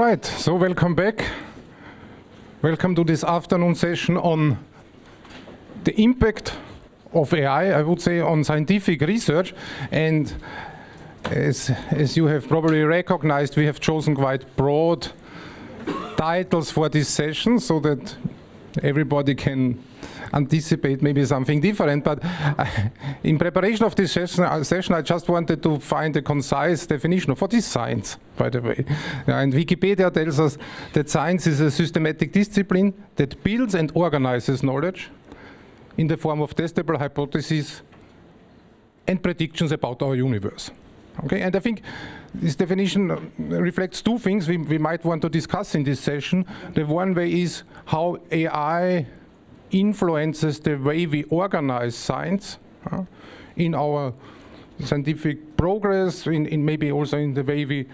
right, so welcome back. Welcome to this afternoon session on the impact of AI, I would say, on scientific research. And as you have probably recognized, we have chosen quite broad titles for this session so that everybody can anticipate maybe something different. But in preparation of this session, I just wanted to find a concise definition of what is science, by the way. And Wikipedia tells us that science is a systematic discipline that builds and organizes knowledge in the form of testable hypotheses and predictions about our universe. Okay, and I think this definition reflects two things we might want to discuss in this session. The one way is how AI influences the way we organize science in our scientific progress, in maybe also in the way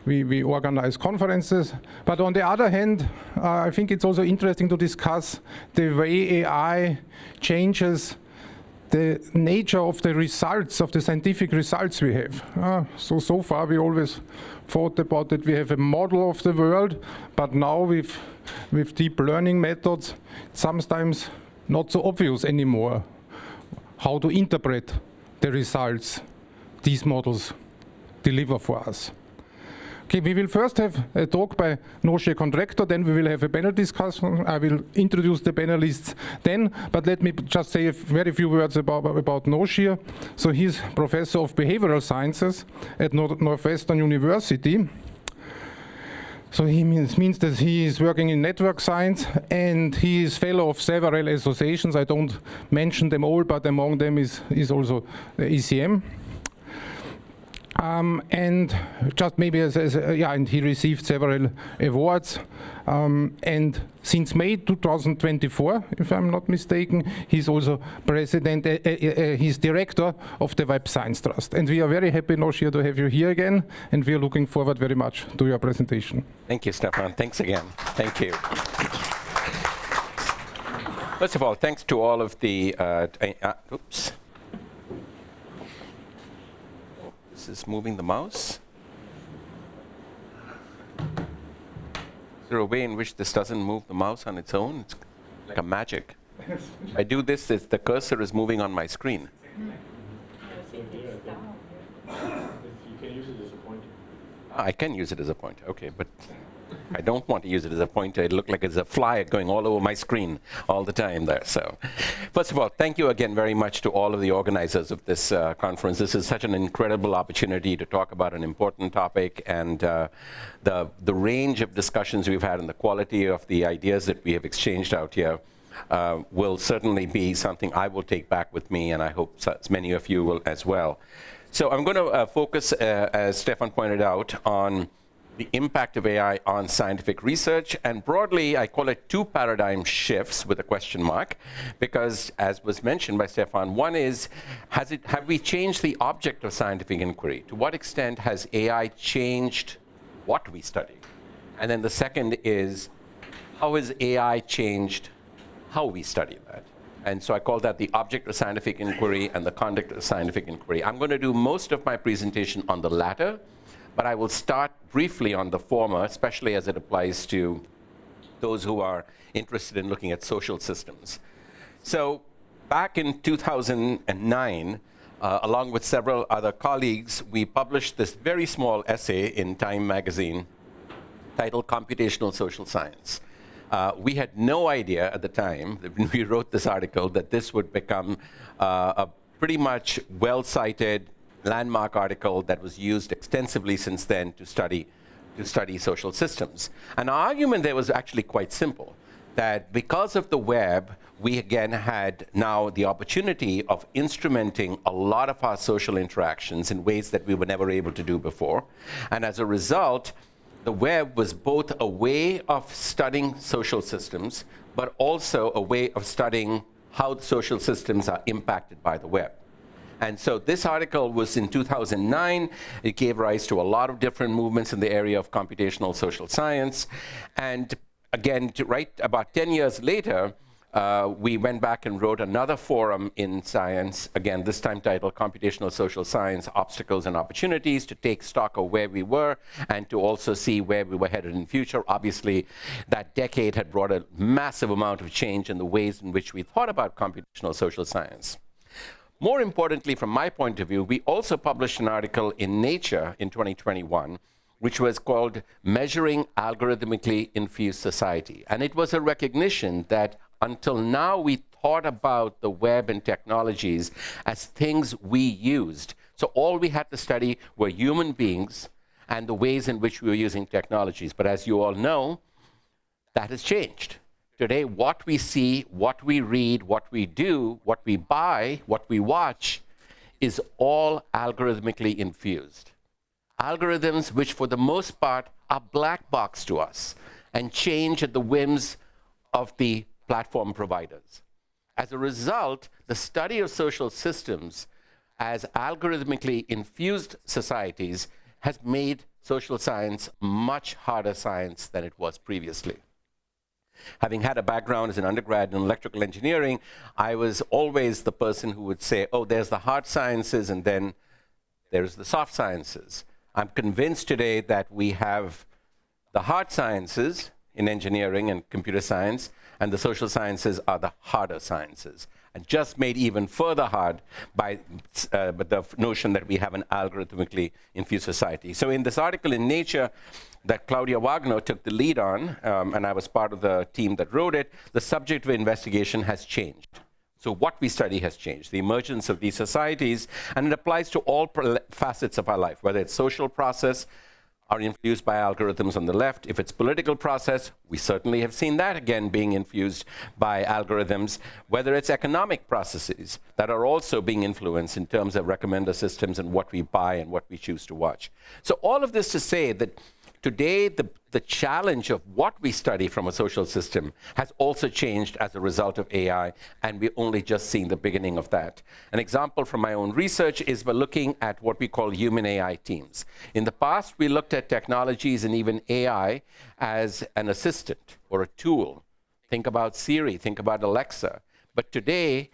we organize conferences. But on the other hand, I think it's also interesting to discuss the way AI changes the nature of the results, of the scientific results we have. So far we always thought about that we have a model of the world, but now with deep learning methods, sometimes not so obvious anymore how to interpret the results these models deliver for us. Okay, we will first have a talk by NOSHIR CONTRACTOR, then we will have a panel discussion. I will introduce the panelists then, but let me just say a very few words about NOSHIR. So he's Professor of Behavioral Sciences at Northwestern University. So he means that he is working in network science, and he is fellow of several associations. I don't mention them all, but among them is also the ECM. And just maybe and he received several awards. And since May 2024, if I'm not mistaken, he's also president, he's director of the Web Science Trust. And we are very happy, NOSHIR, to have you here again, and we are looking forward very much to your presentation. Thank you, Stefan. Thanks again. Thank you. First of all, thanks to all of the, oops. This is moving the mouse. Is there a way in which this doesn't move the mouse on its own? It's like a magic. I do this, the cursor is moving on my screen. You can use it as a pointer. I can use it as a pointer, okay, but I don't want to use it as a pointer. It looked like it's a fly going all over my screen all the time there. So, first of all, thank you again very much to all of the organizers of this conference. This is such an incredible opportunity to talk about an important topic, and the range of discussions we've had and the quality of the ideas that we have exchanged out here will certainly be something I will take back with me, and I hope as many of you will as well. So I'm going to focus, as Stefan pointed out, on the impact of AI on scientific research, and broadly I call it two paradigm shifts with a question mark, because as was mentioned by Stefan, one is, have we changed the object of scientific inquiry? To what extent has AI changed what we study? And then the second is, how has AI changed how we study that? And so I call that the object of scientific inquiry and the conduct of scientific inquiry. I'm going to do most of my presentation on the latter, but I will start briefly on the former, especially as it applies to those who are interested in looking at social systems. So back in 2009, along with several other colleagues, we published this very small essay in Time magazine titled Computational Social Science. We had no idea at the time, when we wrote this article, that this would become a pretty much well-cited landmark article that was used extensively since then to study social systems. And our argument there was actually quite simple, that because of the web, we again had now the opportunity of instrumenting a lot of our social interactions in ways that we were never able to do before. And as a result, the web was both a way of studying social systems, but also a way of studying how social systems are impacted by the web. And so this article was in 2009. It gave rise to a lot of different movements in the area of computational social science. And again, right about 10 years later, we went back and wrote another forum in Science, again, this time titled Computational Social Science, Obstacles and Opportunities, to take stock of where we were and to also see where we were headed in the future. Obviously, that decade had brought a massive amount of change in the ways in which we thought about computational social science. More importantly, from my point of view, we also published an article in Nature in 2021, which was called Measuring Algorithmically Infused Society. And it was a recognition that until now, we thought about the web and technologies as things we used. So all we had to study were human beings and the ways in which we were using technologies. But as you all know, that has changed. Today, what we see, what we read, what we do, what we buy, what we watch, is all algorithmically infused. Algorithms which, for the most part, are black box to us and change at the whims of the platform providers. As a result, the study of social systems as algorithmically infused societies has made social science much harder science than it was previously. Having had a background as an undergrad in electrical engineering, I was always the person who would say, oh, there's the hard sciences and then there's the soft sciences. I'm convinced today that we have the hard sciences in engineering and computer science, and the social sciences are the harder sciences, and just made even further hard by the notion that we have an algorithmically infused society. So in this article in Nature that Claudia Wagner took the lead on, and I was part of the team that wrote it, the subject of investigation has changed. So what we study has changed, the emergence of these societies, and it applies to all facets of our life, whether it's social process, are infused by algorithms on the left. If it's political process, we certainly have seen that again being infused by algorithms, whether it's economic processes that are also being influenced in terms of recommender systems and what we buy and what we choose to watch. So all of this to say that today, the challenge of what we study from a social system has also changed as a result of AI, and we're only just seeing the beginning of that. An example from my own research is by looking at what we call human AI teams. In the past, we looked at technologies and even AI as an assistant or a tool. Think about Siri, think about Alexa. But today,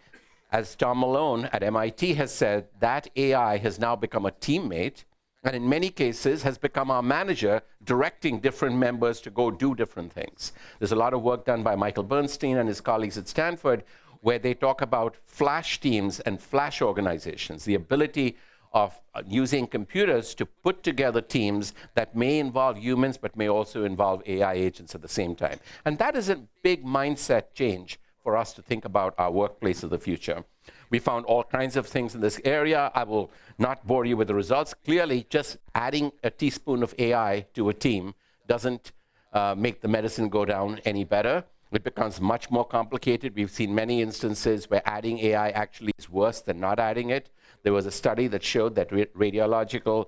as Tom Malone at MIT has said, that AI has now become a teammate, and in many cases has become our manager, directing different members to go do different things. There's a lot of work done by Michael Bernstein and his colleagues at Stanford, where they talk about flash teams and flash organizations, the ability of using computers to put together teams that may involve humans, but may also involve AI agents at the same time. And that is a big mindset change for us to think about our workplace of the future. We found all kinds of things in this area. I will not bore you with the results. Clearly, just adding a teaspoon of AI to a team doesn't make the medicine go down any better. It becomes much more complicated. We've seen many instances where adding AI actually is worse than not adding it. There was a study that showed that radiological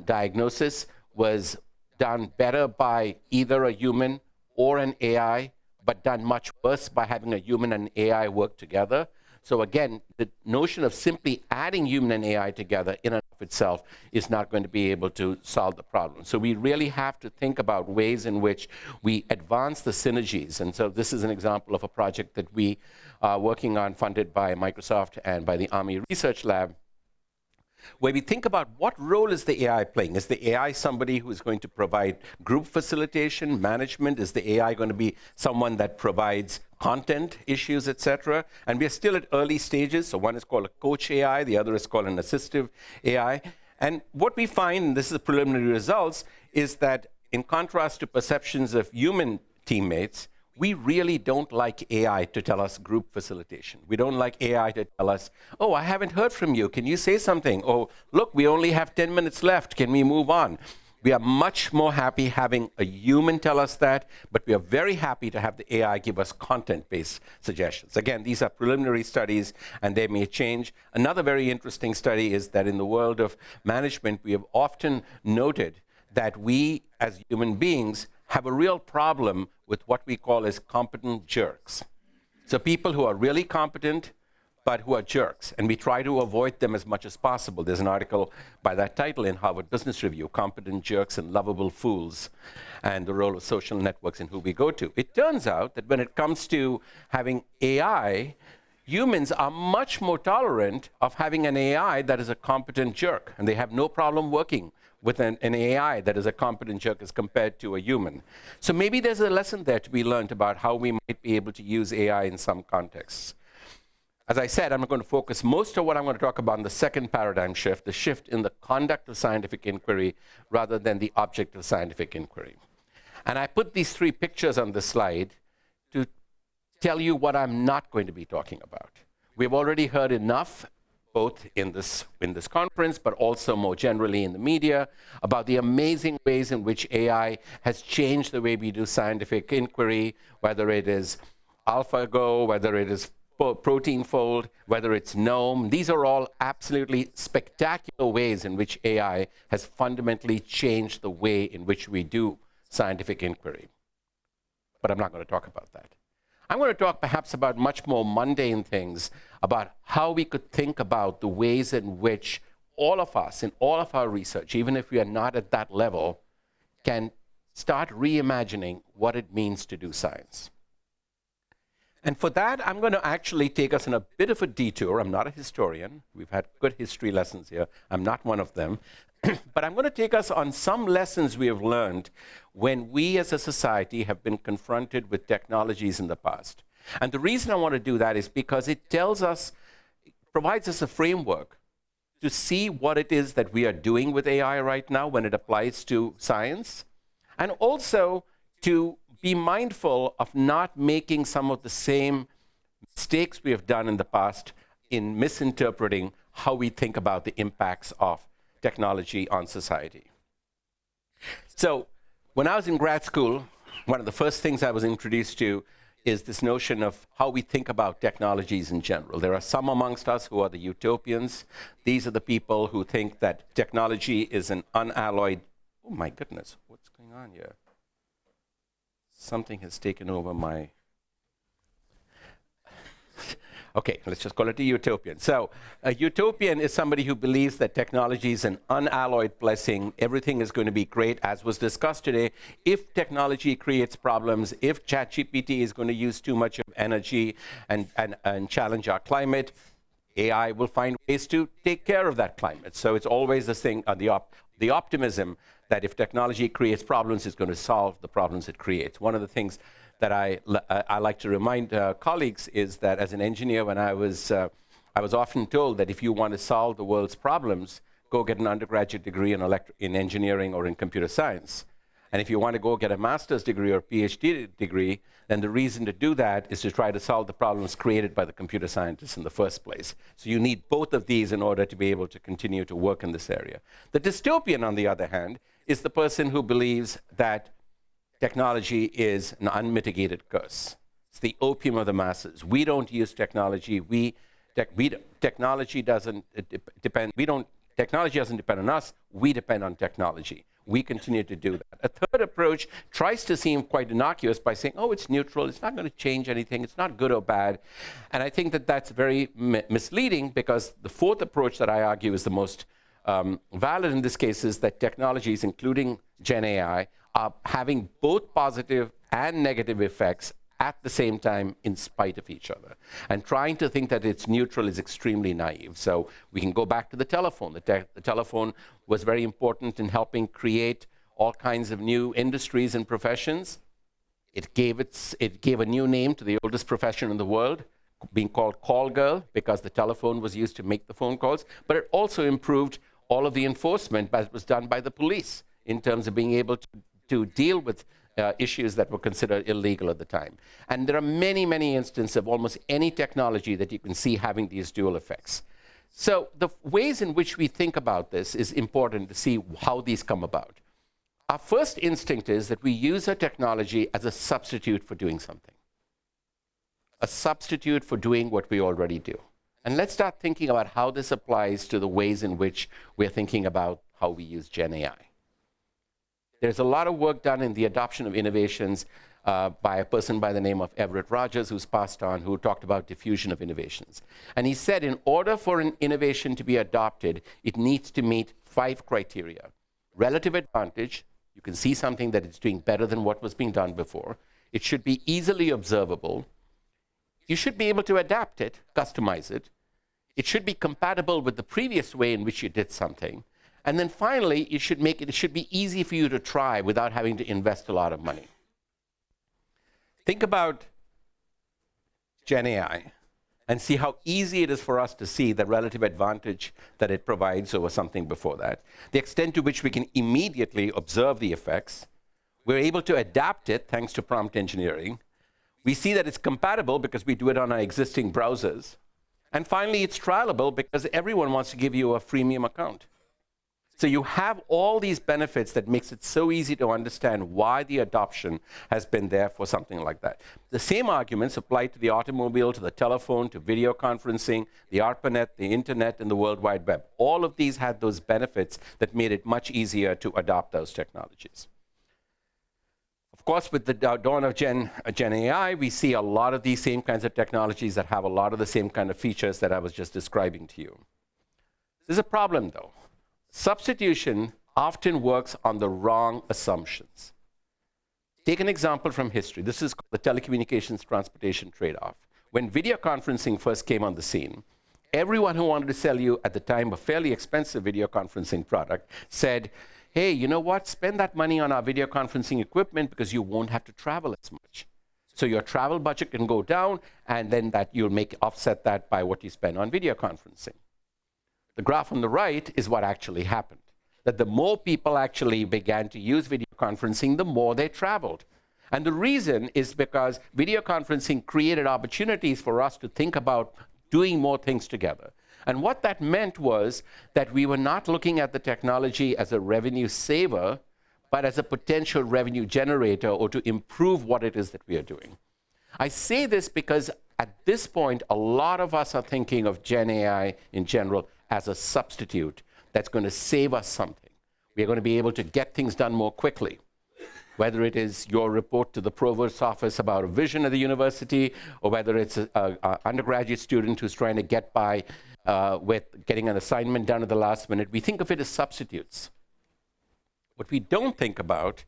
diagnosis was done better by either a human or an AI, but done much worse by having a human and AI work together. So again, the notion of simply adding human and AI together in and of itself is not going to be able to solve the problem. So we really have to think about ways in which we advance the synergies. And so this is an example of a project that we are working on, funded by Microsoft and by the Army Research Lab, where we think about what role is the AI playing. Is the AI somebody who is going to provide group facilitation, management? Is the AI going to be someone that provides content issues, etc.? And we are still at early stages. So one is called a coach AI, the other is called an assistive AI. And what we find, and this is the preliminary results, is that in contrast to perceptions of human teammates, we really don't like AI to tell us group facilitation. We don't like AI to tell us, oh, I haven't heard from you. Can you say something? Oh, look, we only have 10 minutes left. Can we move on? We are much more happy having a human tell us that, but we are very happy to have the AI give us content-based suggestions. Again, these are preliminary studies, and they may change. Another very interesting study is that in the world of management, we have often noted that we, as human beings, have a real problem with what we call as competent jerks. So people who are really competent, but who are jerks. And we try to avoid them as much as possible. There's an article by that title in Harvard Business Review, Competent Jerks and Lovable Fools, and the role of social networks in who we go to. It turns out that when it comes to having AI, humans are much more tolerant of having an AI that is a competent jerk, and they have no problem working with an AI that is a competent jerk as compared to a human. So maybe there's a lesson there to be learned about how we might be able to use AI in some contexts. As I said, I'm going to focus most of what I'm going to talk about on the second paradigm shift, the shift in the conduct of scientific inquiry rather than the object of scientific inquiry. And I put these three pictures on the slide to tell you what I'm not going to be talking about. We've already heard enough, both in this conference, but also more generally in the media, about the amazing ways in which AI has changed the way we do scientific inquiry, whether it is AlphaGo, whether it is protein fold, whether it's GNOME. These are all absolutely spectacular ways in which AI has fundamentally changed the way in which we do scientific inquiry. But I'm not going to talk about that. I'm going to talk perhaps about much more mundane things, about how we could think about the ways in which all of us, in all of our research, even if we are not at that level, can start reimagining what it means to do science. And for that, I'm going to actually take us on a bit of a detour. I'm not a historian. We've had good history lessons here. I'm not one of them. But I'm going to take us on some lessons we have learned when we as a society have been confronted with technologies in the past. And the reason I want to do that is because it tells us, provides us a framework to see what it is that we are doing with AI right now when it applies to science, and also to be mindful of not making some of the same mistakes we have done in the past in misinterpreting how we think about the impacts of technology on society. So when I was in grad school, one of the first things I was introduced to is this notion of how we think about technologies in general. There are some amongst us who are the utopians. These are the people who think that technology is an unalloyed, oh my goodness, what's going on here? Something has taken over my... Okay, let's just call it a utopian. So a utopian is somebody who believes that technology is an unalloyed blessing. Everything is going to be great, as was discussed today. If technology creates problems, if ChatGPT is going to use too much of energy and challenge our climate, AI will find ways to take care of that climate. So it's always this thing, the optimism that if technology creates problems, it's going to solve the problems it creates. One of the things that I like to remind colleagues is that as an engineer, when I was often told that if you want to solve the world's problems, go get an undergraduate degree in engineering or in computer science. And if you want to go get a master's degree or PhD degree, then the reason to do that is to try to solve the problems created by the computer scientists in the first place. So you need both of these in order to be able to continue to work in this area. The dystopian, on the other hand, is the person who believes that technology is an unmitigated curse. It's the opium of the masses. We don't use technology. Technology doesn't depend on us. We depend on technology. We continue to do that. A third approach tries to seem quite innocuous by saying, oh, it's neutral. It's not going to change anything. It's not good or bad. And I think that that's very misleading, because the fourth approach that I argue is the most valid in this case is that technologies, including Gen AI, are having both positive and negative effects at the same time in spite of each other. And trying to think that it's neutral is extremely naive. So we can go back to the telephone. The telephone was very important in helping create all kinds of new industries and professions. It gave a new name to the oldest profession in the world, being called call girl, because the telephone was used to make the phone calls. But it also improved all of the enforcement that was done by the police in terms of being able to deal with issues that were considered illegal at the time. And there are many, many instances of almost any technology that you can see having these dual effects. So the ways in which we think about this is important to see how these come about. Our first instinct is that we use a technology as a substitute for doing something. A substitute for doing what we already do. And let's start thinking about how this applies to the ways in which we're thinking about how we use Gen AI. There's a lot of work done in the adoption of innovations by a person by the name of Everett Rogers, who's passed on, who talked about diffusion of innovations. And he said in order for an innovation to be adopted, it needs to meet 5 criteria. Relative advantage, you can see something that it's doing better than what was being done before. It should be easily observable. You should be able to adapt it, customize it. It should be compatible with the previous way in which you did something. And then finally, it should be easy for you to try without having to invest a lot of money. Think about Gen AI and see how easy it is for us to see the relative advantage that it provides over something before that. The extent to which we can immediately observe the effects. We're able to adapt it thanks to prompt engineering. We see that it's compatible because we do it on our existing browsers. And finally, it's trialable because everyone wants to give you a freemium account. So you have all these benefits that makes it so easy to understand why the adoption has been there for something like that. The same arguments apply to the automobile, to the telephone, to video conferencing, the ARPANET, the internet, and the World Wide Web. All of these had those benefits that made it much easier to adopt those technologies. Of course, with the dawn of Gen AI, we see a lot of these same kinds of technologies that have a lot of the same kind of features that I was just describing to you. There's a problem, though. Substitution often works on the wrong assumptions. Take an example from history. This is the telecommunications transportation trade-off. When video conferencing first came on the scene, everyone who wanted to sell you at the time a fairly expensive video conferencing product said, hey, you know what? Spend that money on our video conferencing equipment because you won't have to travel as much. So your travel budget can go down, and then that you'll offset that by what you spend on video conferencing. The graph on the right is what actually happened. That the more people actually began to use video conferencing, the more they traveled. And the reason is because video conferencing created opportunities for us to think about doing more things together. And what that meant was that we were not looking at the technology as a revenue saver, but as a potential revenue generator or to improve what it is that we are doing. I say this because at this point, a lot of us are thinking of Gen AI in general as a substitute that's going to save us something. We're going to be able to get things done more quickly. Whether it is your report to the provost's office about a vision of the university, or whether it's an undergraduate student who's trying to get by with getting an assignment done at the last minute, we think of it as substitutes. What we don't think about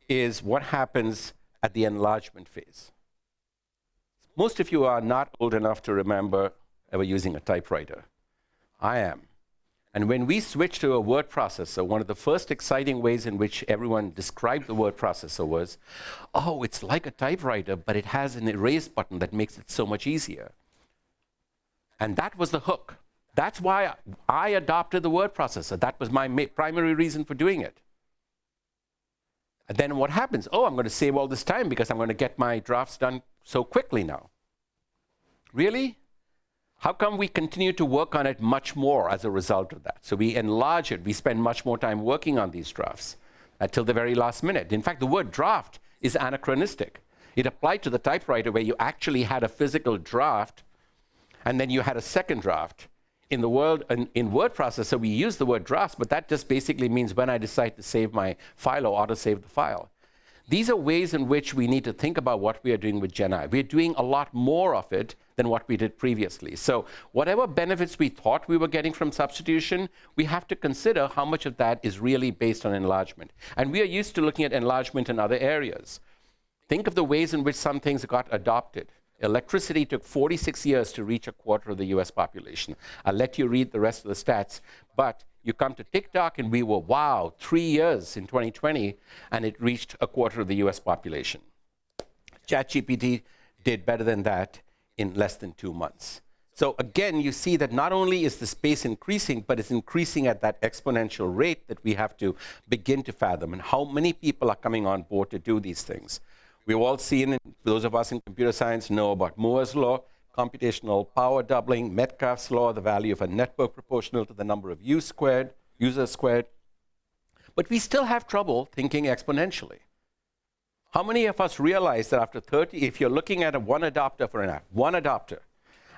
is what happens at the enlargement phase. Most of you are not old enough to remember ever using a typewriter. I am. And when we switched to a word processor, one of the first exciting ways in which everyone described the word processor was, oh, it's like a typewriter, but it has an erase button that makes it so much easier. And that was the hook. That's why I adopted the word processor. That was my primary reason for doing it. And then what happens? Oh, I'm going to save all this time because I'm going to get my drafts done so quickly now. Really? How come we continue to work on it much more as a result of that? So we enlarge it. We spend much more time working on these drafts until the very last minute. In fact, the word draft is anachronistic. It applied to the typewriter where you actually had a physical draft and then you had a second draft. In the world, in word processor, we use the word drafts, but that just basically means when I decide to save my file or auto-save the file. These are ways in which we need to think about what we are doing with Gen AI. We're doing a lot more of it than what we did previously. So whatever benefits we thought we were getting from substitution, we have to consider how much of that is really based on enlargement. And we are used to looking at enlargement in other areas. Think of the ways in which some things got adopted. Electricity took 46 years to reach a quarter of the US population. I'll let you read the rest of the stats, but you come to TikTok and we were, wow, 3 years in 2020, and it reached a quarter of the US population. ChatGPT did better than that in less than 2 months. So again, you see that not only is the space increasing, but it's increasing at that exponential rate that we have to begin to fathom, and how many people are coming on board to do these things. We've all seen, those of us in computer science know about Moore's law, computational power doubling, Metcalfe's law, the value of a network proportional to the number of users squared. But we still have trouble thinking exponentially. How many of us realize that after 30, if you're looking at one adopter for an app, one adopter,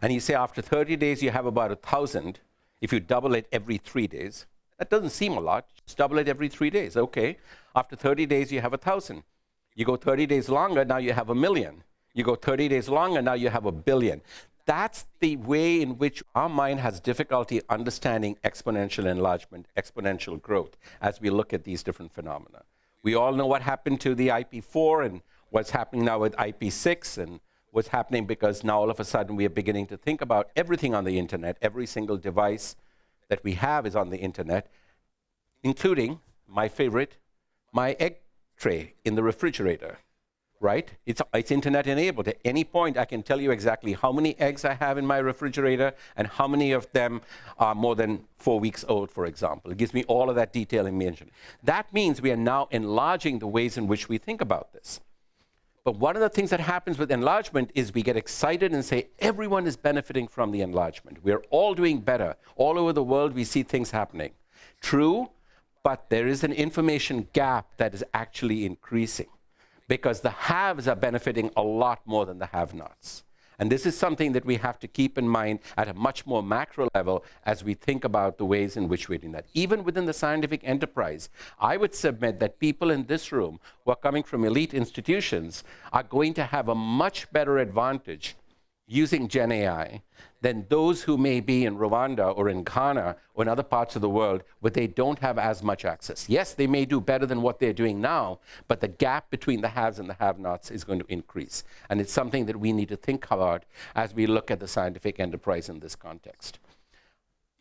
and you say after 30 days you have about 1,000, if you double it every 3 days, that doesn't seem a lot, just double it every 3 days, okay. After 30 days you have 1,000. You go 30 days longer, now you have 1 million. You go 30 days longer, now you have 1 billion. That's the way in which our mind has difficulty understanding exponential enlargement, exponential growth, as we look at these different phenomena. We all know what happened to the IP4 and what's happening now with IP6 and what's happening because now all of a sudden we are beginning to think about everything on the internet. Every single device that we have is on the internet, including my favorite, my egg tray in the refrigerator. Right? It's internet enabled. At any point, I can tell you exactly how many eggs I have in my refrigerator and how many of them are more than 4 weeks old, for example. It gives me all of that detail information. That means we are now enlarging the ways in which we think about this. But one of the things that happens with enlargement is we get excited and say, everyone is benefiting from the enlargement. We're all doing better. All over the world, we see things happening. True, but there is an information gap that is actually increasing, because the haves are benefiting a lot more than the have-nots. And this is something that we have to keep in mind at a much more macro level as we think about the ways in which we're doing that. Even within the scientific enterprise, I would submit that people in this room who are coming from elite institutions are going to have a much better advantage using Gen AI than those who may be in Rwanda or in Ghana or in other parts of the world where they don't have as much access. Yes, they may do better than what they're doing now, but the gap between the haves and the have-nots is going to increase. And it's something that we need to think about as we look at the scientific enterprise in this context.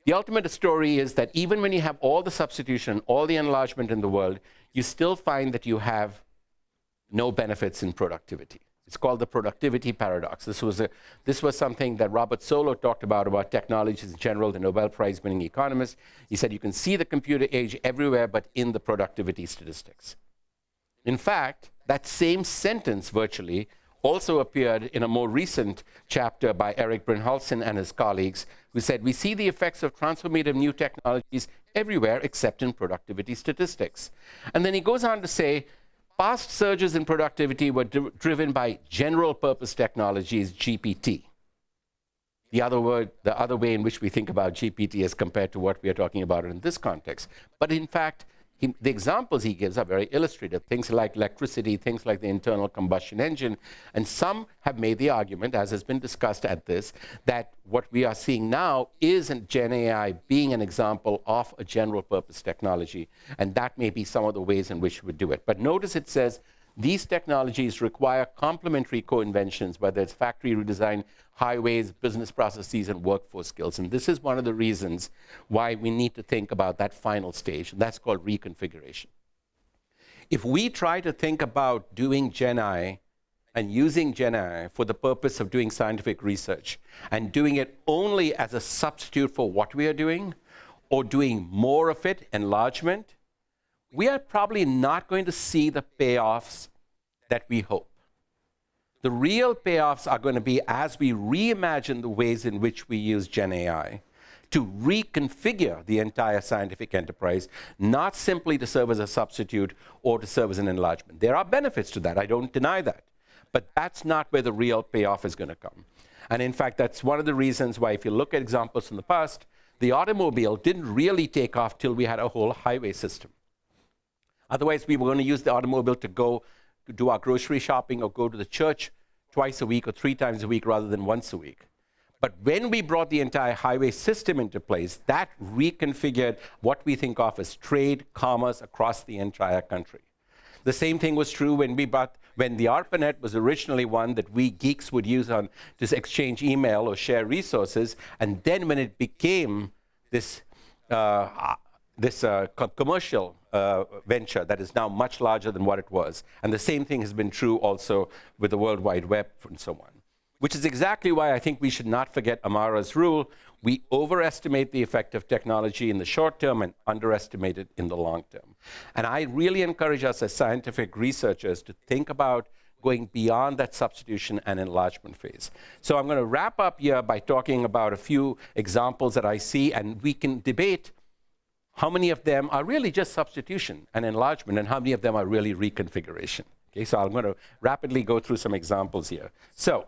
The ultimate story is that even when you have all the substitution, all the enlargement in the world, you still find that you have no benefits in productivity. It's called the productivity paradox. This was something that Robert Solow talked about technologies in general, the Nobel Prize-winning economist. He said you can see the computer age everywhere but in the productivity statistics. In fact, that same sentence virtually also appeared in a more recent chapter by Eric Brynjolfsson and his colleagues, who said, we see the effects of transformative new technologies everywhere except in productivity statistics. And then he goes on to say, past surges in productivity were driven by general purpose technologies, GPT. The other way in which we think about GPT as compared to what we are talking about in this context. But in fact, the examples he gives are very illustrative. Things like electricity, things like the internal combustion engine. And some have made the argument, as has been discussed at this, that what we are seeing now is Gen AI being an example of a general purpose technology. And that may be some of the ways in which we do it. But notice it says, these technologies require complementary co-inventions, whether it's factory redesign, highways, business processes, and workforce skills. And this is one of the reasons why we need to think about that final stage, and that's called reconfiguration. If we try to think about doing Gen AI and using Gen AI for the purpose of doing scientific research and doing it only as a substitute for what we are doing, or doing more of it, enlargement, we are probably not going to see the payoffs that we hope. The real payoffs are going to be as we reimagine the ways in which we use Gen AI to reconfigure the entire scientific enterprise, not simply to serve as a substitute or to serve as an enlargement. There are benefits to that, I don't deny that. But that's not where the real payoff is going to come. And in fact, that's one of the reasons why, if you look at examples from the past, the automobile didn't really take off till we had a whole highway system. Otherwise, we were going to use the automobile to go to do our grocery shopping or go to the church twice a week or 3 times a week rather than once a week. But when we brought the entire highway system into place, that reconfigured what we think of as trade, commerce across the entire country. The same thing was true when the ARPANET was originally one that we geeks would use to exchange email or share resources. And then when it became this commercial venture that is now much larger than what it was. And the same thing has been true also with the World Wide Web and so on. Which is exactly why I think we should not forget Amara's rule. We overestimate the effect of technology in the short term and underestimate it in the long term. And I really encourage us as scientific researchers to think about going beyond that substitution and enlargement phase. So I'm going to wrap up here by talking about a few examples that I see, and we can debate how many of them are really just substitution and enlargement, and how many of them are really reconfiguration. Okay, so I'm going to rapidly go through some examples here. So,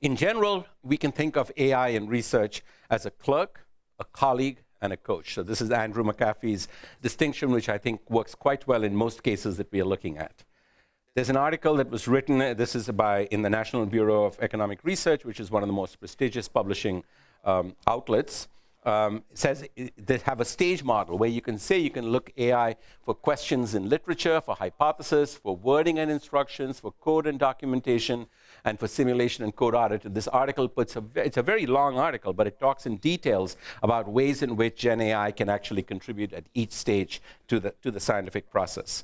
in general, we can think of AI in research as a clerk, a colleague, and a coach. So this is Andrew McAfee's distinction, which I think works quite well in most cases that we are looking at. There's an article that was written, this is in the National Bureau of Economic Research, which is one of the most prestigious publishing outlets. It says they have a stage model where you can look AI for questions in literature, for hypothesis, for wording and instructions, for code and documentation, and for simulation and code audit. And this article it's a very long article, but it talks in details about ways in which Gen AI can actually contribute at each stage to the scientific process.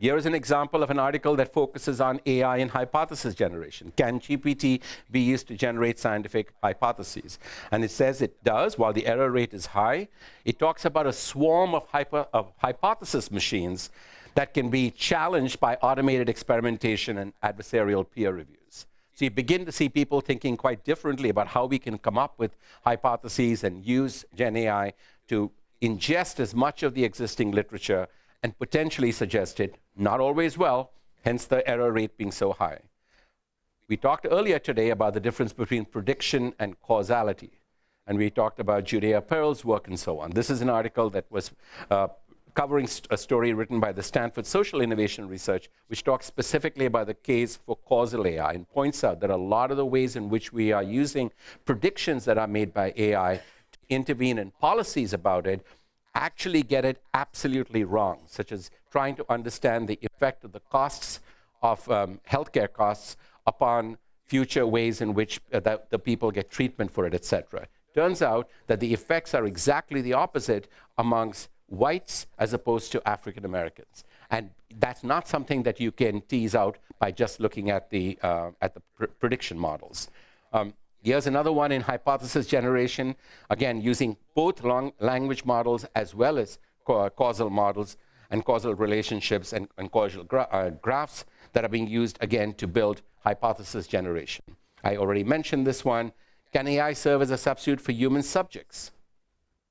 Here is an example of an article that focuses on AI and hypothesis generation. Can GPT be used to generate scientific hypotheses? And it says it does, while the error rate is high. It talks about a swarm of hypothesis machines that can be challenged by automated experimentation and adversarial peer reviews. So you begin to see people thinking quite differently about how we can come up with hypotheses and use Gen AI to ingest as much of the existing literature and potentially suggest it, not always well, hence the error rate being so high. We talked earlier today about the difference between prediction and causality, and we talked about Judea Pearl's work and so on. This is an article that was covering a story written by the Stanford Social Innovation Research, which talks specifically about the case for causal AI and points out that a lot of the ways in which we are using predictions that are made by AI to intervene in policies about it actually get it absolutely wrong, such as trying to understand the effect of the costs of healthcare costs upon future ways in which the people get treatment for it, etc. Turns out that the effects are exactly the opposite amongst whites as opposed to African Americans. And that's not something that you can tease out by just looking at the prediction models. Here's another one in hypothesis generation, again, using both language models as well as causal models and causal relationships and causal graphs that are being used, again, to build hypothesis generation. I already mentioned this one. Can AI serve as a substitute for human subjects?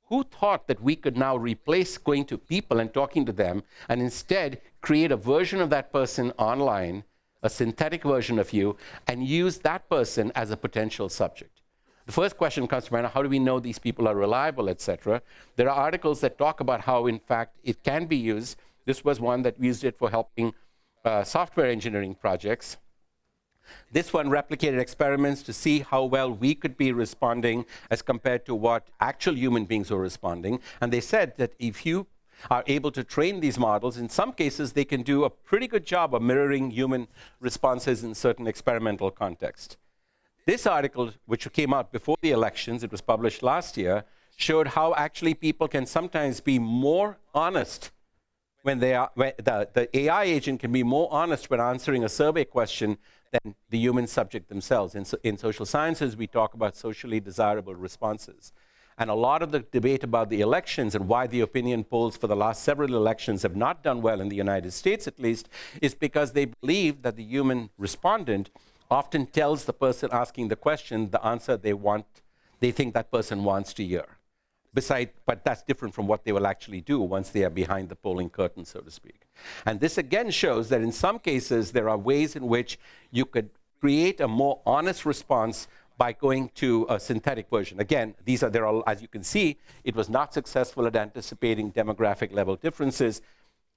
Who thought that we could now replace going to people and talking to them and instead create a version of that person online, a synthetic version of you, and use that person as a potential subject? The first question comes to mind, how do we know these people are reliable, etc.? There are articles that talk about how, in fact, it can be used. This was one that used it for helping software engineering projects. This one replicated experiments to see how well we could be responding as compared to what actual human beings were responding. And they said that if you are able to train these models, in some cases they can do a pretty good job of mirroring human responses in certain experimental contexts. This article, which came out before the elections, it was published last year, showed how actually people can sometimes be more honest when the AI agent can be more honest when answering a survey question than the human subject themselves. In social sciences, we talk about socially desirable responses. And a lot of the debate about the elections and why the opinion polls for the last several elections have not done well in the United States, at least, is because they believe that the human respondent often tells the person asking the question the answer they think that person wants to hear. But that's different from what they will actually do once they are behind the polling curtain, so to speak. And this again shows that in some cases there are ways in which you could create a more honest response by going to a synthetic version. Again, as you can see, it was not successful at anticipating demographic level differences.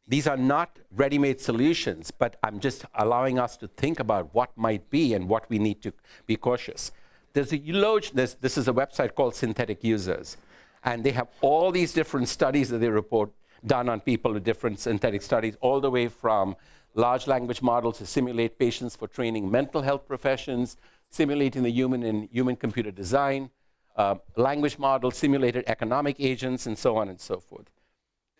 These are not ready-made solutions, but I'm just allowing us to think about what might be and what we need to be cautious. This is a website called Synthetic Users. And they have all these different studies that they report done on people with different synthetic studies, all the way from large language models to simulate patients for training mental health professions, simulating the human in human-computer design, language models, simulated economic agents, and so on and so forth.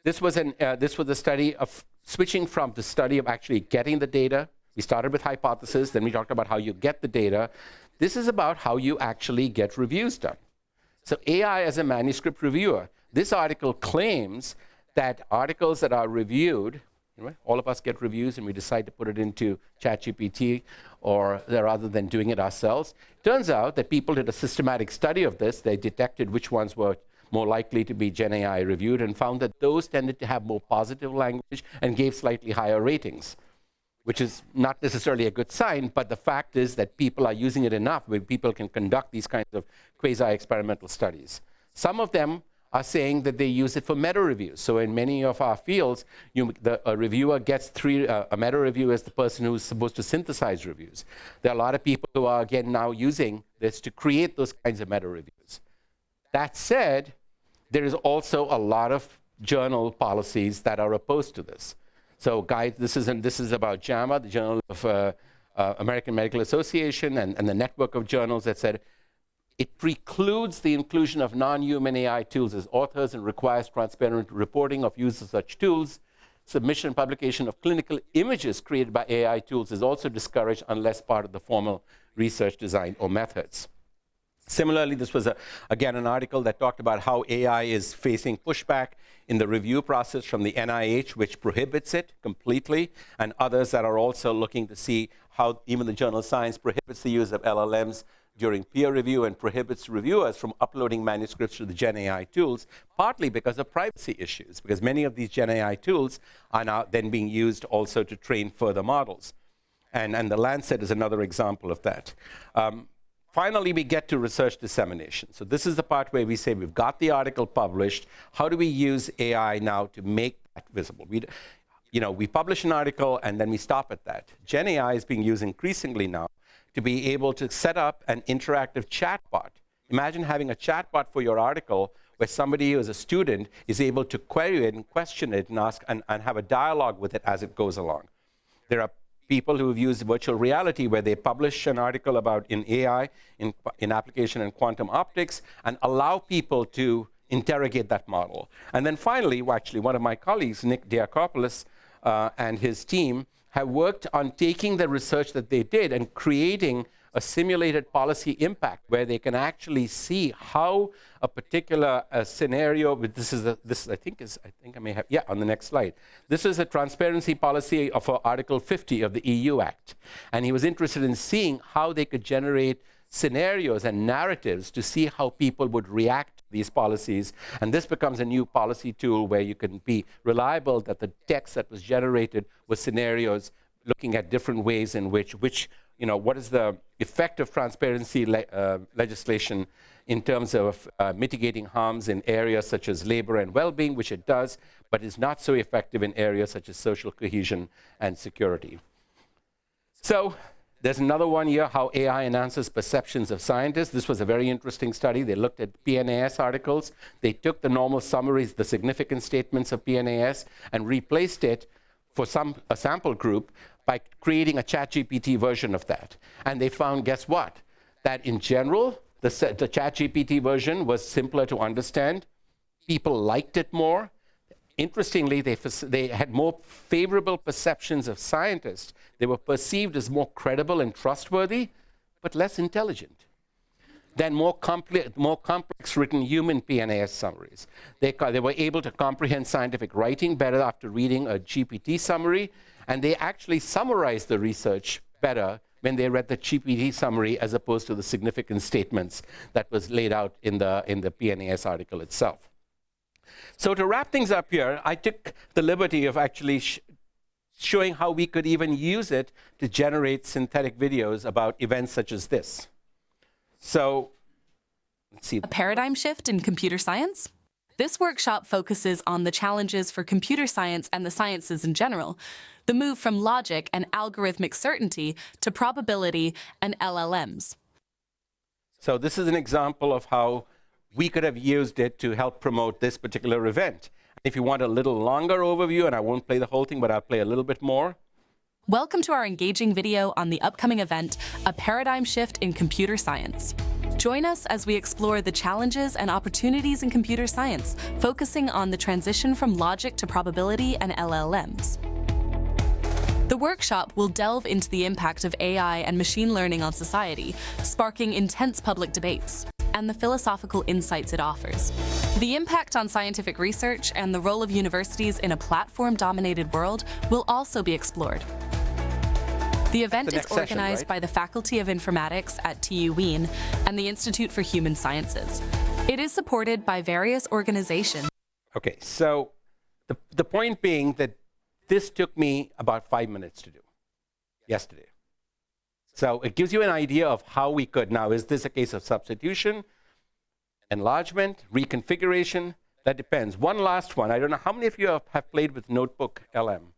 This was a study of switching from the study of actually getting the data. We started with hypothesis, then we talked about how you get the data. This is about how you actually get reviews done. So AI as a manuscript reviewer. This article claims that articles that are reviewed, all of us get reviews and we decide to put it into ChatGPT or rather than doing it ourselves. Turns out that people did a systematic study of this. They detected which ones were more likely to be Gen AI reviewed and found that those tended to have more positive language and gave slightly higher ratings, which is not necessarily a good sign, but the fact is that people are using it enough where people can conduct these kinds of quasi-experimental studies. Some of them are saying that they use it for meta reviews. So in many of our fields, a reviewer gets a meta review as the person who's supposed to synthesize reviews. There are a lot of people who are, again, now using this to create those kinds of meta reviews. That said, there is also a lot of journal policies that are opposed to this. So guys, this is about JAMA, the Journal of American Medical Association, and the network of journals that said, it precludes the inclusion of non-human AI tools as authors and requires transparent reporting of use of such tools. Submission and publication of clinical images created by AI tools is also discouraged unless part of the formal research design or methods. Similarly, this was, again, an article that talked about how AI is facing pushback in the review process from the NIH, which prohibits it completely, and others that are also looking to see how even the journal Science prohibits the use of LLMs during peer review and prohibits reviewers from uploading manuscripts to the Gen AI tools, partly because of privacy issues, because many of these Gen AI tools are now then being used also to train further models. And the Lancet is another example of that. Finally, we get to research dissemination. So this is the part where we say we've got the article published. How do we use AI now to make that visible? We publish an article and then we stop at that. Gen AI is being used increasingly now to be able to set up an interactive chatbot. Imagine having a chatbot for your article where somebody who is a student is able to query it and question it and ask and have a dialogue with it as it goes along. There are people who have used virtual reality where they publish an article about in AI, in application in quantum optics, and allow people to interrogate that model. And then finally, actually, one of my colleagues, Nick Diakopoulos, and his team have worked on taking the research that they did and creating a simulated policy impact where they can actually see how a particular scenario, but I think I may have, yeah, on the next slide. This is a transparency policy of Article 50 of the EU Act. And he was interested in seeing how they could generate scenarios and narratives to see how people would react to these policies. And this becomes a new policy tool where you can be reliable that the text that was generated was scenarios looking at different ways in which what is the effect of transparency legislation in terms of mitigating harms in areas such as labor and well-being, which it does, but is not so effective in areas such as social cohesion and security. So there's another one here, how AI enhances perceptions of scientists. This was a very interesting study. They looked at PNAS articles. They took the normal summaries, the significant statements of PNAS, and replaced it for a sample group by creating a ChatGPT version of that. And they found, guess what? That in general, the ChatGPT version was simpler to understand. People liked it more. Interestingly, they had more favorable perceptions of scientists. They were perceived as more credible and trustworthy, but less intelligent than more complex written human PNAS summaries. They were able to comprehend scientific writing better after reading a GPT summary, and they actually summarized the research better when they read the GPT summary as opposed to the significant statements that was laid out in the PNAS article itself. So to wrap things up here, I took the liberty of actually showing how we could even use it to generate synthetic videos about events such as this. So, let's see. A paradigm shift in computer science? This workshop focuses on the challenges for computer science and the sciences in general, the move from logic and algorithmic certainty to probability and LLMs. So this is an example of how we could have used it to help promote this particular event. If you want a little longer overview, and I won't play the whole thing, but I'll play a little bit more. Welcome to our engaging video on the upcoming event, A Paradigm Shift in Computer Science. Join us as we explore the challenges and opportunities in computer science, focusing on the transition from logic to probability and LLMs. The workshop will delve into the impact of AI and machine learning on society, sparking intense public debates, and the philosophical insights it offers. The impact on scientific research and the role of universities in a platform-dominated world will also be explored. The event is organized by the Faculty of Informatics at TU Wien and the Institute for Human Sciences. It is supported by various organizations. Okay, so the point being that this took me about 5 minutes to do yesterday. So it gives you an idea of how we could. Now, is this a case of substitution, enlargement, reconfiguration? That depends. One last one. I don't know how many of you have played with Notebook LM.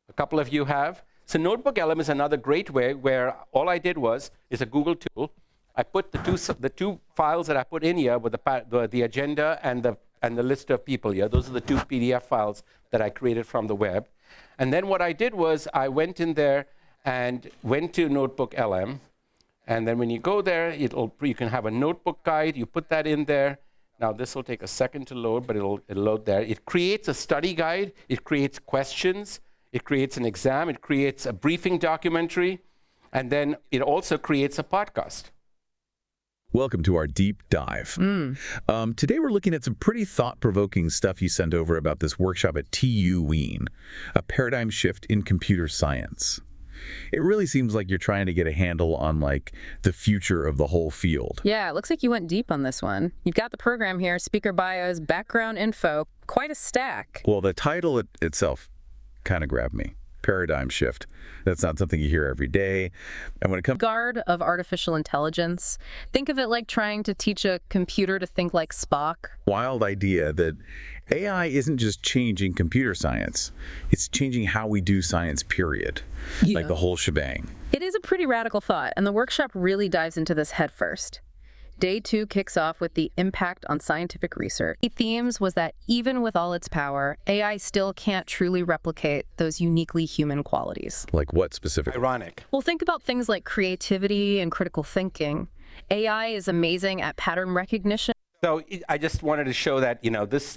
A couple of you have. So Notebook LM is another great way where all I did is a Google tool. I put the two files that I put in here with the agenda and the list of people here. Those are the two PDF files that I created from the web. And then what I did was I went in there and went to Notebook LM. And then when you go there, you can have a notebook guide. You put that in there. Now this will take a second to load, but it'll load there. It creates a study guide. It creates questions. It creates an exam. It creates a briefing documentary. And then it also creates a podcast. Welcome to our deep dive. Today we're looking at some pretty thought-provoking stuff you sent over about this workshop at TU Wien, a paradigm shift in computer science. It really seems like you're trying to get a handle on, like, the future of the whole field. Yeah, it looks like you went deep on this one. You've got the program here, speaker bios, background info, quite a stack. Well, the title itself kind of grabbed me. Paradigm shift. That's not something you hear every day. And when it comes Guard of artificial intelligence, think of it like trying to teach a computer to think like Spock. Wild idea that AI isn't just changing computer science, it's changing how we do science, period. Yeah. Like the whole shebang. It is a pretty radical thought, and the workshop really dives into this head first. Day 2 kicks off with the impact on scientific research. Key themes was that even with all its power, AI still can't truly replicate those uniquely human qualities. Like what specifically? Ironic. Well, think about things like creativity and critical thinking. AI is amazing at pattern recognition. So I just wanted to show that,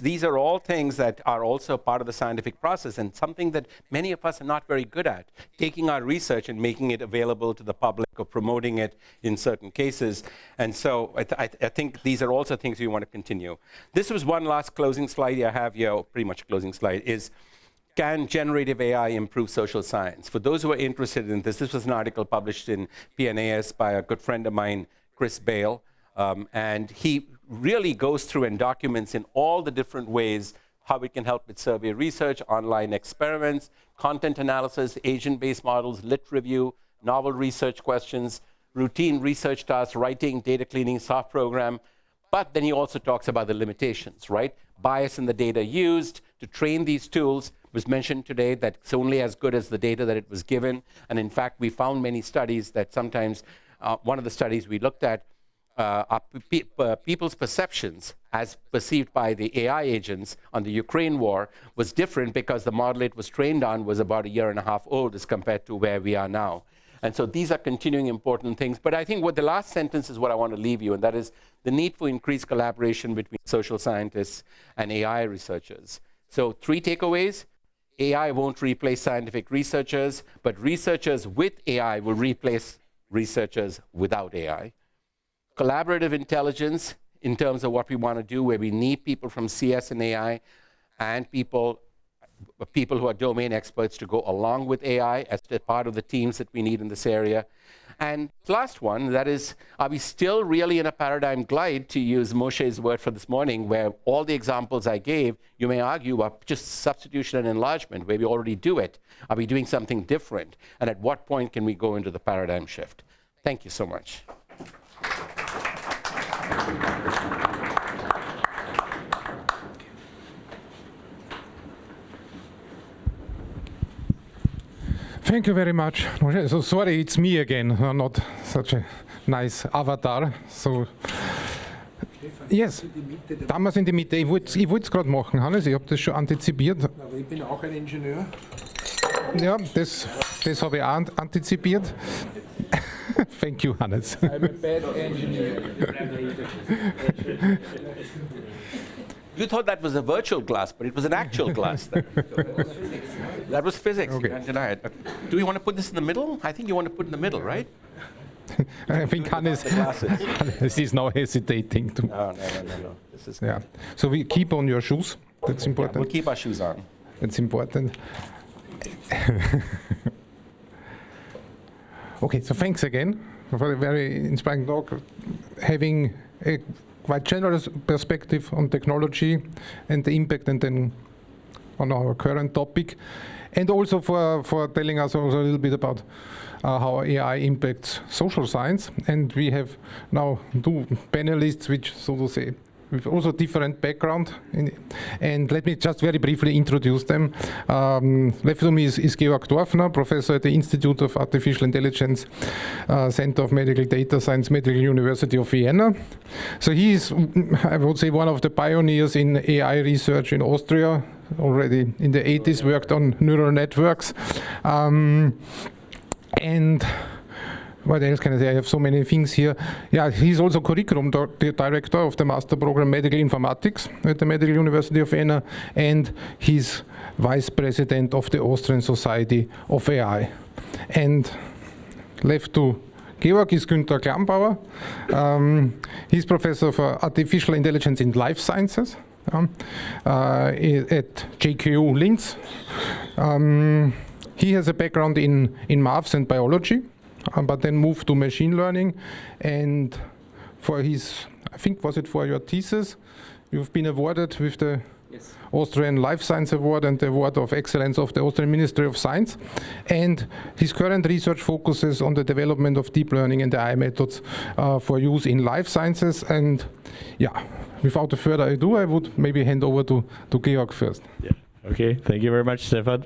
these are all things that are also part of the scientific process and something that many of us are not very good at, taking our research and making it available to the public or promoting it in certain cases. And so I think these are also things we want to continue. This was one last closing slide I have here, pretty much a closing slide, is can generative AI improve social science? For those who are interested in this was an article published in PNAS by a good friend of mine, Chris Bale. And he really goes through and documents in all the different ways how we can help with survey research, online experiments, content analysis, agent-based models, lit review, novel research questions, routine research tasks, writing, data cleaning, soft program. But then he also talks about the limitations, right? Bias in the data used to train these tools was mentioned today that it's only as good as the data that it was given. And in fact, we found many studies that sometimes, one of the studies we looked at, people's perceptions as perceived by the AI agents on the Ukraine war was different because the model it was trained on was about 1.5 years old as compared to where we are now. And so these are continuing important things. But I think what the last sentence is what I want to leave you, and that is the need for increased collaboration between social scientists and AI researchers. So 3 takeaways. AI won't replace scientific researchers, but researchers with AI will replace researchers without AI. Collaborative intelligence in terms of what we want to do, where we need people from CS and AI and people who are domain experts to go along with AI as part of the teams that we need in this area. And last one, that is, are we still really in a paradigm glide, to use Moshe's word for this morning, where all the examples I gave, you may argue, are just substitution and enlargement, where we already do it. Are we doing something different? And at what point can we go into the paradigm shift? Thank you so much. Thank you very much. So sorry, it's me again, not such a nice avatar. So, yes, damals in die Mitte. Ich wollte es gerade machen, Hannes, ich habe das schon antizipiert. Aber ich bin auch ein Ingenieur. Ja, das habe ich auch antizipiert. Thank you, Hannes. I'm a bad engineer. You thought that was a virtual glass, but it was an actual glass then. That was physics. Okay. You can't deny it. Do we want to put this in the middle? I think you want to put it in the middle, right? I think Hannes is now hesitating to. No. This is Yeah. So we keep on your shoes. That's important. We'll keep our shoes on. That's important. Okay, so thanks again for a very inspiring talk, having a quite generous perspective on technology and the impact and then on our current topic, and also for telling us also a little bit about how AI impacts social science. And we have now 2 panelists which, so to say, with also different background. And let me just very briefly introduce them. Left to me is Georg Dorffner, professor at the Institute of Artificial Intelligence, Center of Medical Data Science, Medical University of Vienna. So he is, I would say, one of the pioneers in AI research in Austria. Already in the 80s worked on neural networks. And what else can I say? I have so many things here. Yeah, he's also curriculum director of the master program Medical Informatics at the Medical University of Vienna, and he's vice president of the Austrian Society of AI. And left to Georg is Günter Klambauer. He's professor for artificial intelligence in life sciences at JKU Linz. He has a background in maths and biology, but then moved to machine learning. And for his, I think, was it for your thesis, you've been awarded with the Austrian Life Science Award and the Award of Excellence of the Austrian Ministry of Science. And his current research focuses on the development of deep learning and AI methods for use in life sciences. And yeah, without further ado, I would maybe hand over to Georg first. Yeah. Okay, thank you very much, Stefan.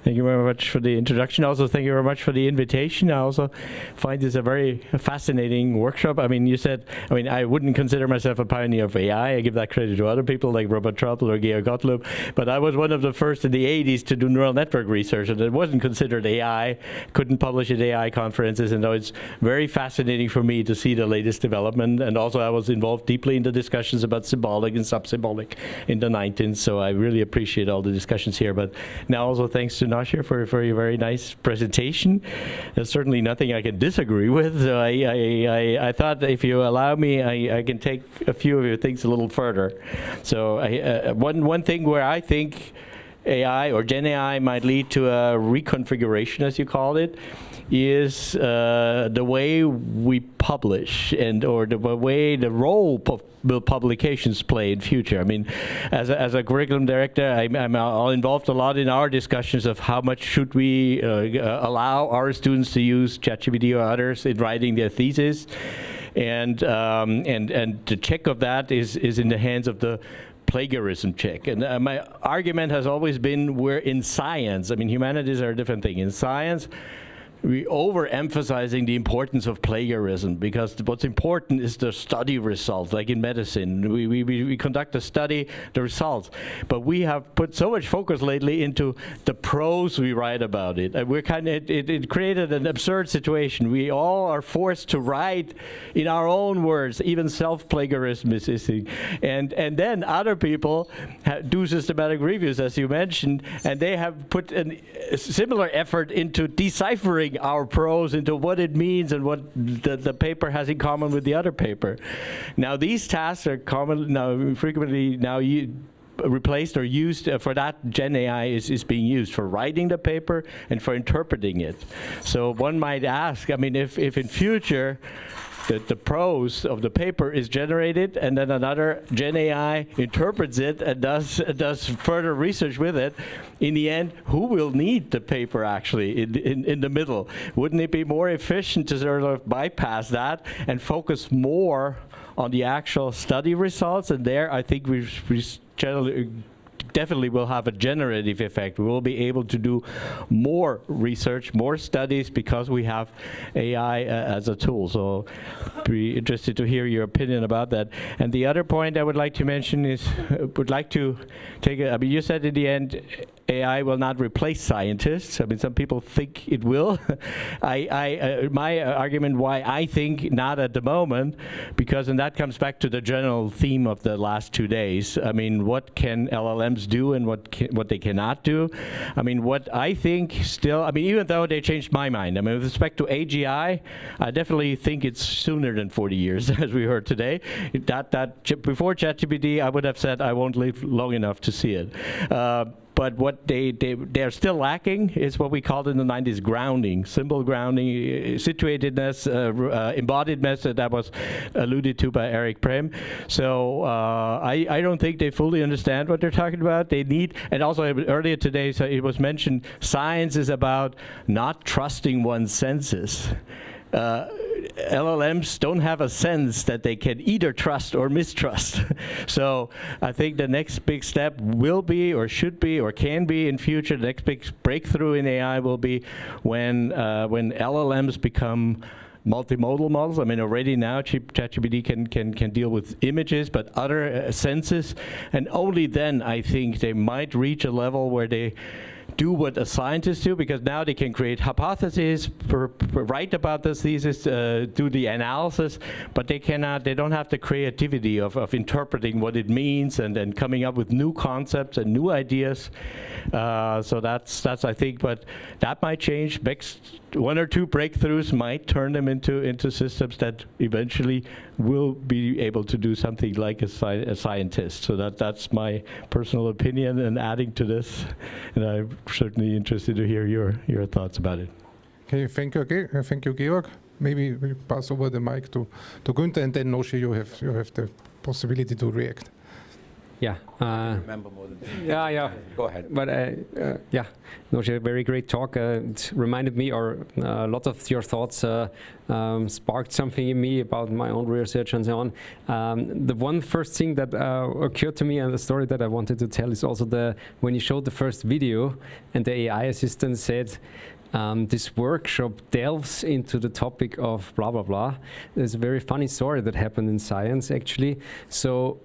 Thank you very much for the introduction. Also, thank you very much for the invitation. I also find this a very fascinating workshop. I mean, you said, I wouldn't consider myself a pioneer of AI. I give that credit to other people like Robert Truppel or Georg Gottlob. But I was one of the first in the 80s to do neural network research, and it wasn't considered AI, couldn't publish at AI conferences. And so it's very fascinating for me to see the latest development. And also, I was involved deeply in the discussions about symbolic and sub-symbolic in the 19th. So I really appreciate all the discussions here. But now also thanks to NOSHIR for your very nice presentation. There's certainly nothing I can disagree with. So I thought if you allow me, I can take a few of your things a little further. So one thing where I think AI or Gen AI might lead to a reconfiguration, as you called it, is the way we publish or the way the role will publications play in future. I mean, as a curriculum director, I'm involved a lot in our discussions of how much should we allow our students to use ChatGPT or others in writing their thesis, and the check of that is in the hands of the plagiarism check. And my argument has always been we're in science. I mean, humanities are a different thing. In science, we overemphasizing the importance of plagiarism, because what's important is the study result. Like in medicine, we conduct a study, the results, but we have put so much focus lately into the prose we write about it. And we're it created an absurd situation. We all are forced to write in our own words. Even self-plagiarism is existing, and then other people do systematic reviews, as you mentioned, and they have put a similar effort into deciphering our prose into what it means and what the paper has in common with the other paper. Now these tasks are frequently replaced or used for that. Gen AI is being used for writing the paper and for interpreting it. So one might ask, I mean, if in future the prose of the paper is generated and then another Gen AI interprets it and does further research with it, in the end, who will need the paper actually in the middle? Wouldn't it be more efficient to sort of bypass that and focus more on the actual study results? And there, I think we generally definitely will have a generative effect. We will be able to do more research, more studies, because we have AI as a tool. So be interested to hear your opinion about that. And the other point I would like to mention is, you said in the end, AI will not replace scientists. I mean, some people think it will. My argument why I think not at the moment, because, and that comes back to the general theme of the last 2 days. I mean, what can LLMs do and what they cannot do? I mean, what I think still, I mean, even though they changed my mind, I mean, with respect to AGI, I definitely think it's sooner than 40 years, as we heard today. Before ChatGPT, I would have said I won't live long enough to see it. But what they're still lacking is what we called in the 90s grounding, symbol grounding, situatedness, embodiedness, that was alluded to by Eric Prem. So I don't think they fully understand what they're talking about. They need, and also earlier today, so it was mentioned, science is about not trusting one's senses. LLMs don't have a sense that they can either trust or mistrust. So I think the next big step will be, or should be, or can be in future, the next big breakthrough in AI will be when LLMs become multimodal models. I mean, already now ChatGPT can deal with images, but other senses, and only then I think they might reach a level where they do what a scientist do, because now they can create hypotheses, write about this thesis, do the analysis, but they don't have the creativity of interpreting what it means and coming up with new concepts and new ideas. So that's I think, but that might change. One or two breakthroughs might turn them into systems that eventually will be able to do something like a scientist. So that's my personal opinion, and adding to this, and I'm certainly interested to hear your thoughts about it. Okay, thank you, Georg. Maybe we pass over the mic to Günter, and then NOSHIR, you have the possibility to react. Yeah. Remember more than Yeah. Go ahead. But yeah, NOSHIR, very great talk. It reminded me, or a lot of your thoughts sparked something in me about my own research and so on. The one first thing that occurred to me, and the story that I wanted to tell, is also when you showed the first video and the AI assistant said, this workshop delves into the topic of blah, blah, blah. There's a very funny story that happened in science, actually. So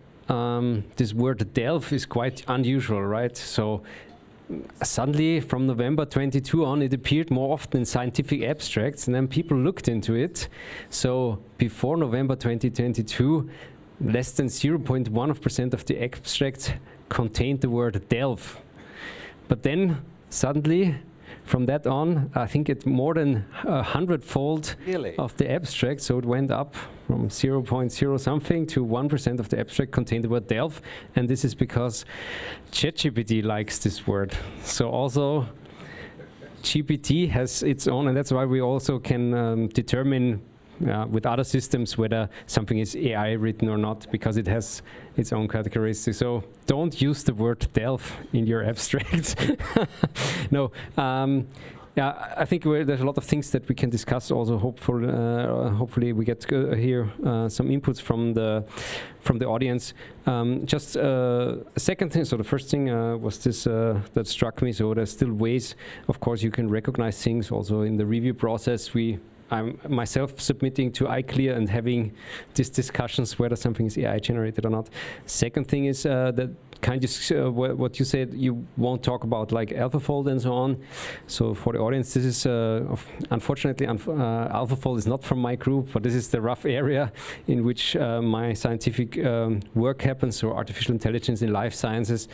this word delve is quite unusual, right? So suddenly from November 22 on, it appeared more often in scientific abstracts, and then people looked into it. So before November 2022, less than 0.1% of the abstracts contained the word delve. But then suddenly, from that on, I think it's more than 100-fold of the abstract, so it went up from 0.0 something to 1% of the abstract contained the word delve, and this is because ChatGPT likes this word. So also GPT has its own, and that's why we also can determine with other systems whether something is AI written or not, because it has its own characteristics. So don't use the word delve in your abstracts. No. Yeah, I think there's a lot of things that we can discuss. Also, hopefully, we get to hear some inputs from the audience. Just a second thing. So the first thing was this that struck me. So there's still ways, of course, you can recognize things. Also in the review process, I'm myself submitting to iClear and having these discussions whether something is AI generated or not. Second thing is that kind of what you said, you won't talk about like AlphaFold and so on. So for the audience, this is unfortunately AlphaFold is not from my group, but this is the rough area in which my scientific work happens, so artificial intelligence in life sciences.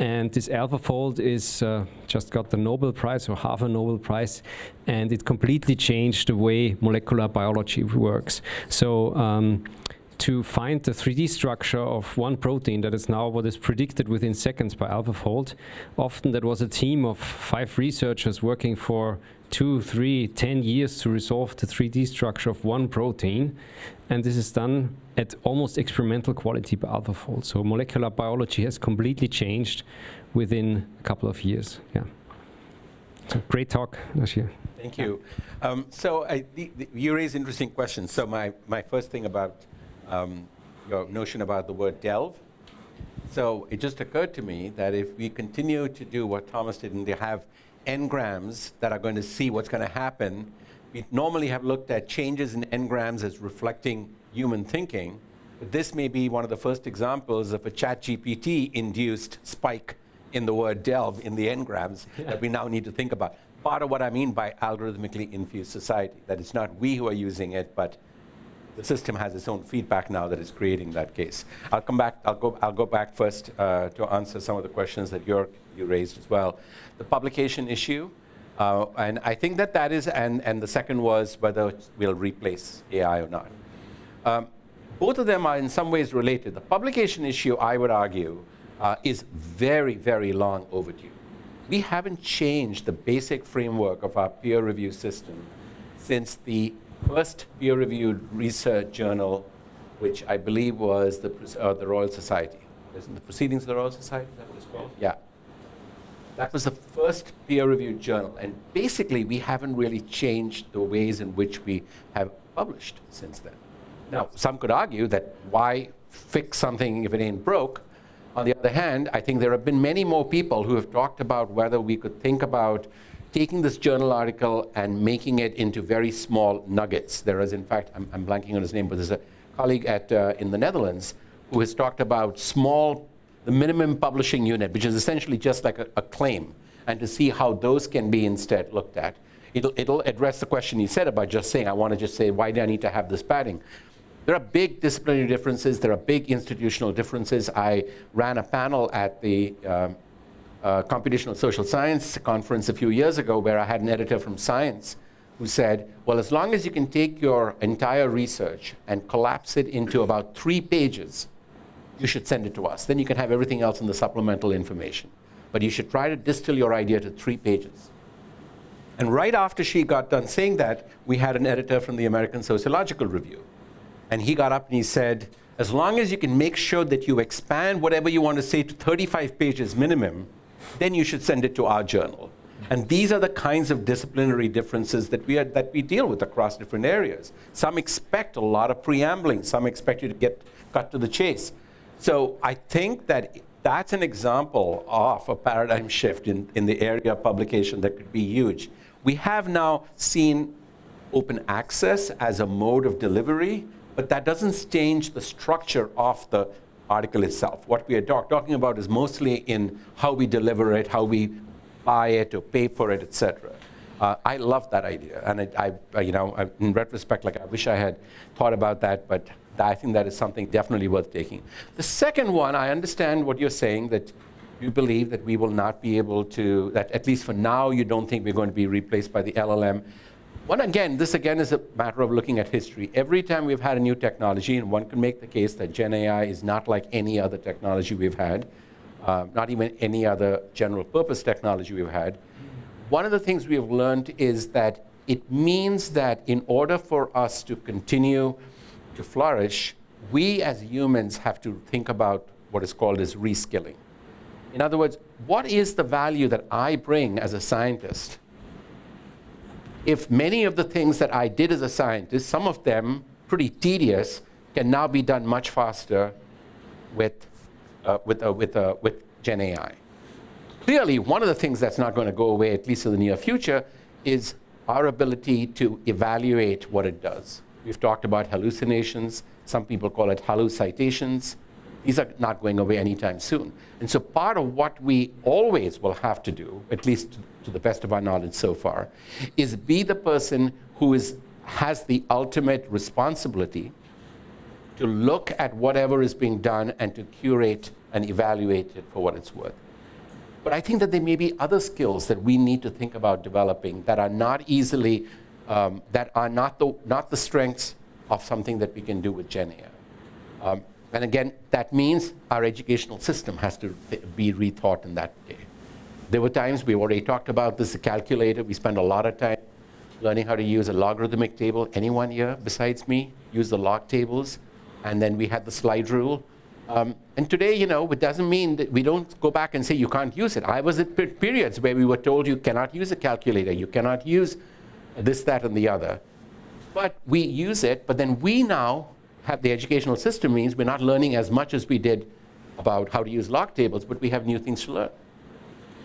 And this AlphaFold is just got the Nobel Prize, or half a Nobel Prize, and it completely changed the way molecular biology works. So to find the 3D structure of one protein that is now what is predicted within seconds by AlphaFold, often that was a team of 5 researchers working for 2, 3, 10 years to resolve the 3D structure of one protein, and this is done at almost experimental quality by AlphaFold. So molecular biology has completely changed within a couple of years. Yeah. So great talk, NOSHIR. Thank you. So you raise interesting questions. So my first thing about your notion about the word delve. So it just occurred to me that if we continue to do what Thomas did, and they have n-grams that are going to see what's going to happen, we normally have looked at changes in n-grams as reflecting human thinking. But this may be one of the first examples of a ChatGPT-induced spike in the word delve in the n-grams that we now need to think about. Part of what I mean by algorithmically infused society, that it's not we who are using it, but the system has its own feedback now that is creating that case. I'll come back. I'll go back first to answer some of the questions that you raised as well. The publication issue, and I think that is, and the second was whether we'll replace AI or not. Both of them are in some ways related. The publication issue, I would argue, is very, very long overdue. We haven't changed the basic framework of our peer review system since the first peer-reviewed research journal, which I believe was the Royal Society. Isn't the Proceedings of the Royal Society? Is that what it's called? Yeah. That was the first peer-reviewed journal. And basically, we haven't really changed the ways in which we have published since then. Now, some could argue that why fix something if it ain't broke? On the other hand, I think there have been many more people who have talked about whether we could think about taking this journal article and making it into very small nuggets. There is, in fact, I'm blanking on his name, but there's a colleague in the Netherlands who has talked about the minimum publishing unit, which is essentially just like a claim, and to see how those can be instead looked at. It'll address the question you said about just saying, I want to just say, why do I need to have this padding? There are big disciplinary differences. There are big institutional differences. I ran a panel at the Computational Social Science conference a few years ago where I had an editor from Science who said, well, as long as you can take your entire research and collapse it into about 3 pages, you should send it to us. Then you can have everything else in the supplemental information. But you should try to distill your idea to 3 pages. And right after she got done saying that, we had an editor from the American Sociological Review. And he got up and he said, as long as you can make sure that you expand whatever you want to say to 35 pages minimum, then you should send it to our journal. And these are the kinds of disciplinary differences that we deal with across different areas. Some expect a lot of preambling. Some expect you to get cut to the chase. So I think that that's an example of a paradigm shift in the area of publication that could be huge. We have now seen open access as a mode of delivery, but that doesn't change the structure of the article itself. What we are talking about is mostly in how we deliver it, how we buy it or pay for it, etc. I love that idea, and in retrospect, I wish I had thought about that, but I think that is something definitely worth taking. The second one, I understand what you're saying, that you believe that we will not be able to, that at least for now, you don't think we're going to be replaced by the LLM. This again is a matter of looking at history. Every time we've had a new technology, and one can make the case that Gen AI is not like any other technology we've had, not even any other general purpose technology we've had. One of the things we have learned is that it means that in order for us to continue to flourish, we as humans have to think about what is called as reskilling. In other words, what is the value that I bring as a scientist if many of the things that I did as a scientist, some of them pretty tedious, can now be done much faster with Gen AI? Clearly, one of the things that's not going to go away, at least in the near future, is our ability to evaluate what it does. We've talked about hallucinations. Some people call it hallucitations. These are not going away anytime soon. And so part of what we always will have to do, at least to the best of our knowledge so far, is be the person who has the ultimate responsibility to look at whatever is being done and to curate and evaluate it for what it's worth. But I think that there may be other skills that we need to think about developing that are not easily, that are not the strengths of something that we can do with Gen AI. And again, that means our educational system has to be rethought in that way. There were times, we already talked about this, the calculator. We spent a lot of time learning how to use a logarithmic table. Anyone here besides me use the log tables? And then we had the slide rule. And today, it doesn't mean that we don't go back and say you can't use it. I was at periods where we were told you cannot use a calculator, you cannot use this, that, and the other. But we use it, but then we now have the educational system means we're not learning as much as we did about how to use log tables, but we have new things to learn.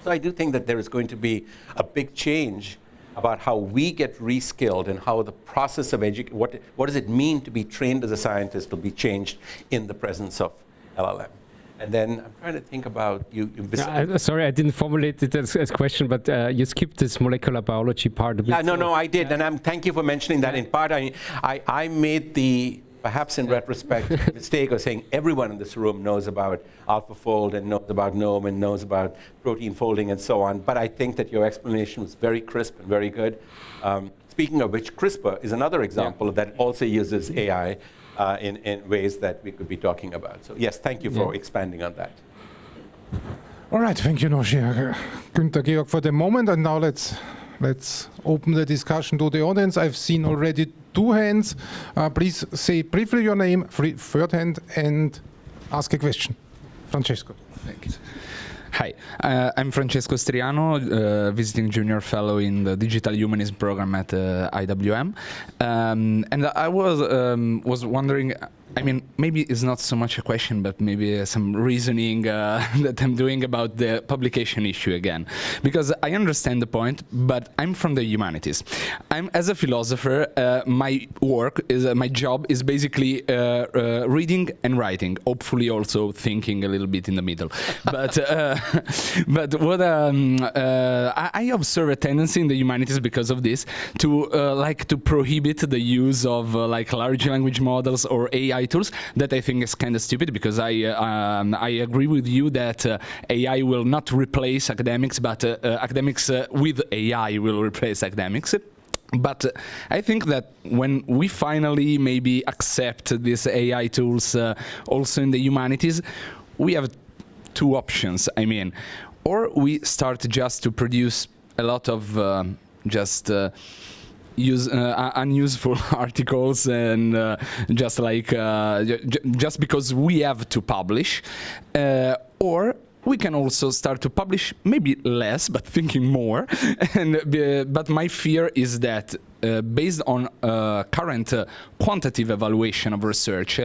So I do think that there is going to be a big change about how we get reskilled and how the process of what does it mean to be trained as a scientist will be changed in the presence of LLM. And then I'm trying to think about you. Sorry, I didn't formulate it as a question, but you skipped this molecular biology part a bit. Yeah, no, I did, and thank you for mentioning that. In part, I made the, perhaps in retrospect, mistake of saying everyone in this room knows about AlphaFold and knows about GNOME and knows about protein folding and so on. But I think that your explanation was very crisp and very good. Speaking of which, CRISPR is another example that also uses AI in ways that we could be talking about. So yes, thank you for expanding on that. All right, thank you, NOSHIR, Günter, Georg, for the moment. And now let's open the discussion to the audience. I've seen already 2 hands. Please say briefly your name, third hand, and ask a question. Francesco. Thanks. Hi, I'm Francesco Striano, visiting junior fellow in the Digital Humanism program at IWM, and I was wondering. I mean, maybe it's not so much a question, but maybe some reasoning that I'm doing about the publication issue again. Because I understand the point, but I'm from the humanities. As a philosopher, my work, my job is basically reading and writing, hopefully also thinking a little bit in the middle. But what I observe a tendency in the humanities because of this to to prohibit the use of large language models or AI tools that I think is kind of stupid, because I agree with you that AI will not replace academics, but academics with AI will replace academics. But I think that when we finally maybe accept these AI tools also in the humanities, we have two options. I mean, or we start just to produce a lot of unuseful articles and just because we have to publish, or we can also start to publish maybe less, but thinking more. But my fear is that based on current quantitative evaluation of research,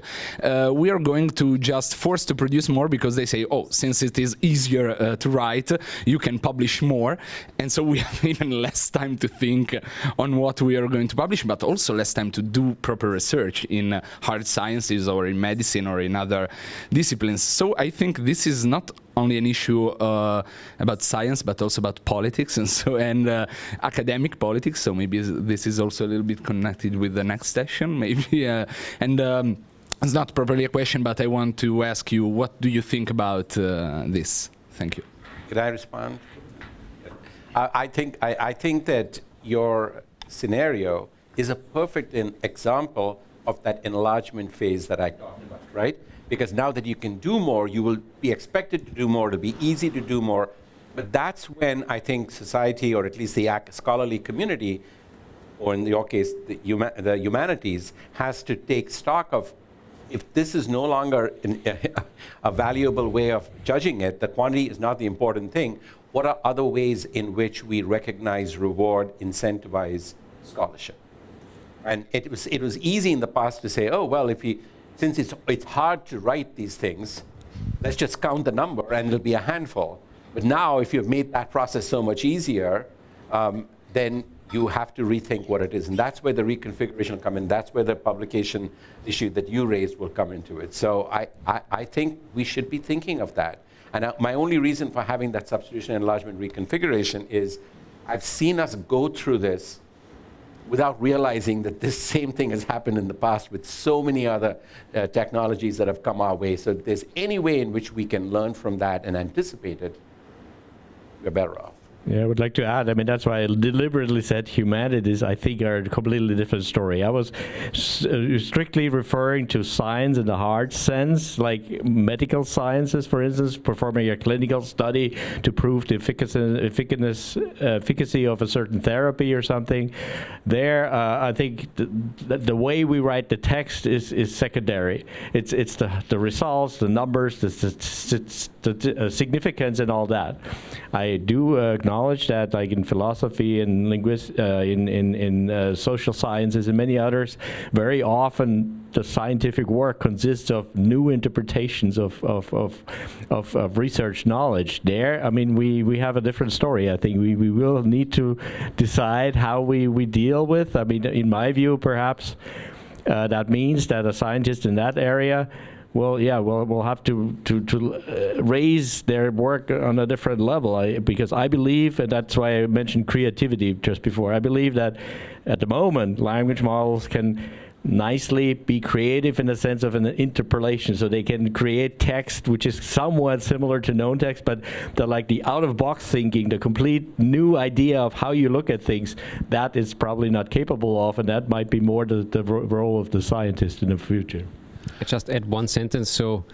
we are going to just force to produce more because they say, oh, since it is easier to write, you can publish more. And so we have even less time to think on what we are going to publish, but also less time to do proper research in hard sciences or in medicine or in other disciplines. So I think this is not only an issue about science, but also about politics and academic politics. So maybe this is also a little bit connected with the next session, maybe. It's not properly a question, but I want to ask you, what do you think about this? Thank you. Could I respond? I think that your scenario is a perfect example of that enlargement phase that I talked about, right? Because now that you can do more, you will be expected to do more, it'll be easy to do more. But that's when I think society, or at least the scholarly community, or in your case, the humanities, has to take stock of, if this is no longer a valuable way of judging it, the quantity is not the important thing, what are other ways in which we recognize, reward, incentivize scholarship? And it was easy in the past to say, oh, well, since it's hard to write these things, let's just count the number and it'll be a handful. But now, if you've made that process so much easier, then you have to rethink what it is. And that's where the reconfiguration will come in. That's where the publication issue that you raised will come into it. So I think we should be thinking of that. And my only reason for having that substitution, enlargement, reconfiguration is I've seen us go through this without realizing that this same thing has happened in the past with so many other technologies that have come our way. So if there's any way in which we can learn from that and anticipate it, we're better off. Yeah, I would like to add, I mean, that's why I deliberately said humanities, I think, are a completely different story. I was strictly referring to science in the hard sense, like medical sciences, for instance, performing a clinical study to prove the efficacy of a certain therapy or something. There, I think the way we write the text is secondary. It's the results, the numbers, the significance and all that. I do acknowledge that, like in philosophy and in social sciences and many others, very often the scientific work consists of new interpretations of research knowledge. There, I mean, we have a different story. I think we will need to decide how we deal with. I mean, in my view, perhaps that means that a scientist in that area, well, yeah, we'll have to raise their work on a different level. Because I believe, and that's why I mentioned creativity just before, I believe that at the moment language models can nicely be creative in the sense of an interpolation, so they can create text which is somewhat similar to known text, but the out-of-box thinking, the complete new idea of how you look at things, that is probably not capable of, and that might be more the role of the scientist in the future. I just add one sentence. So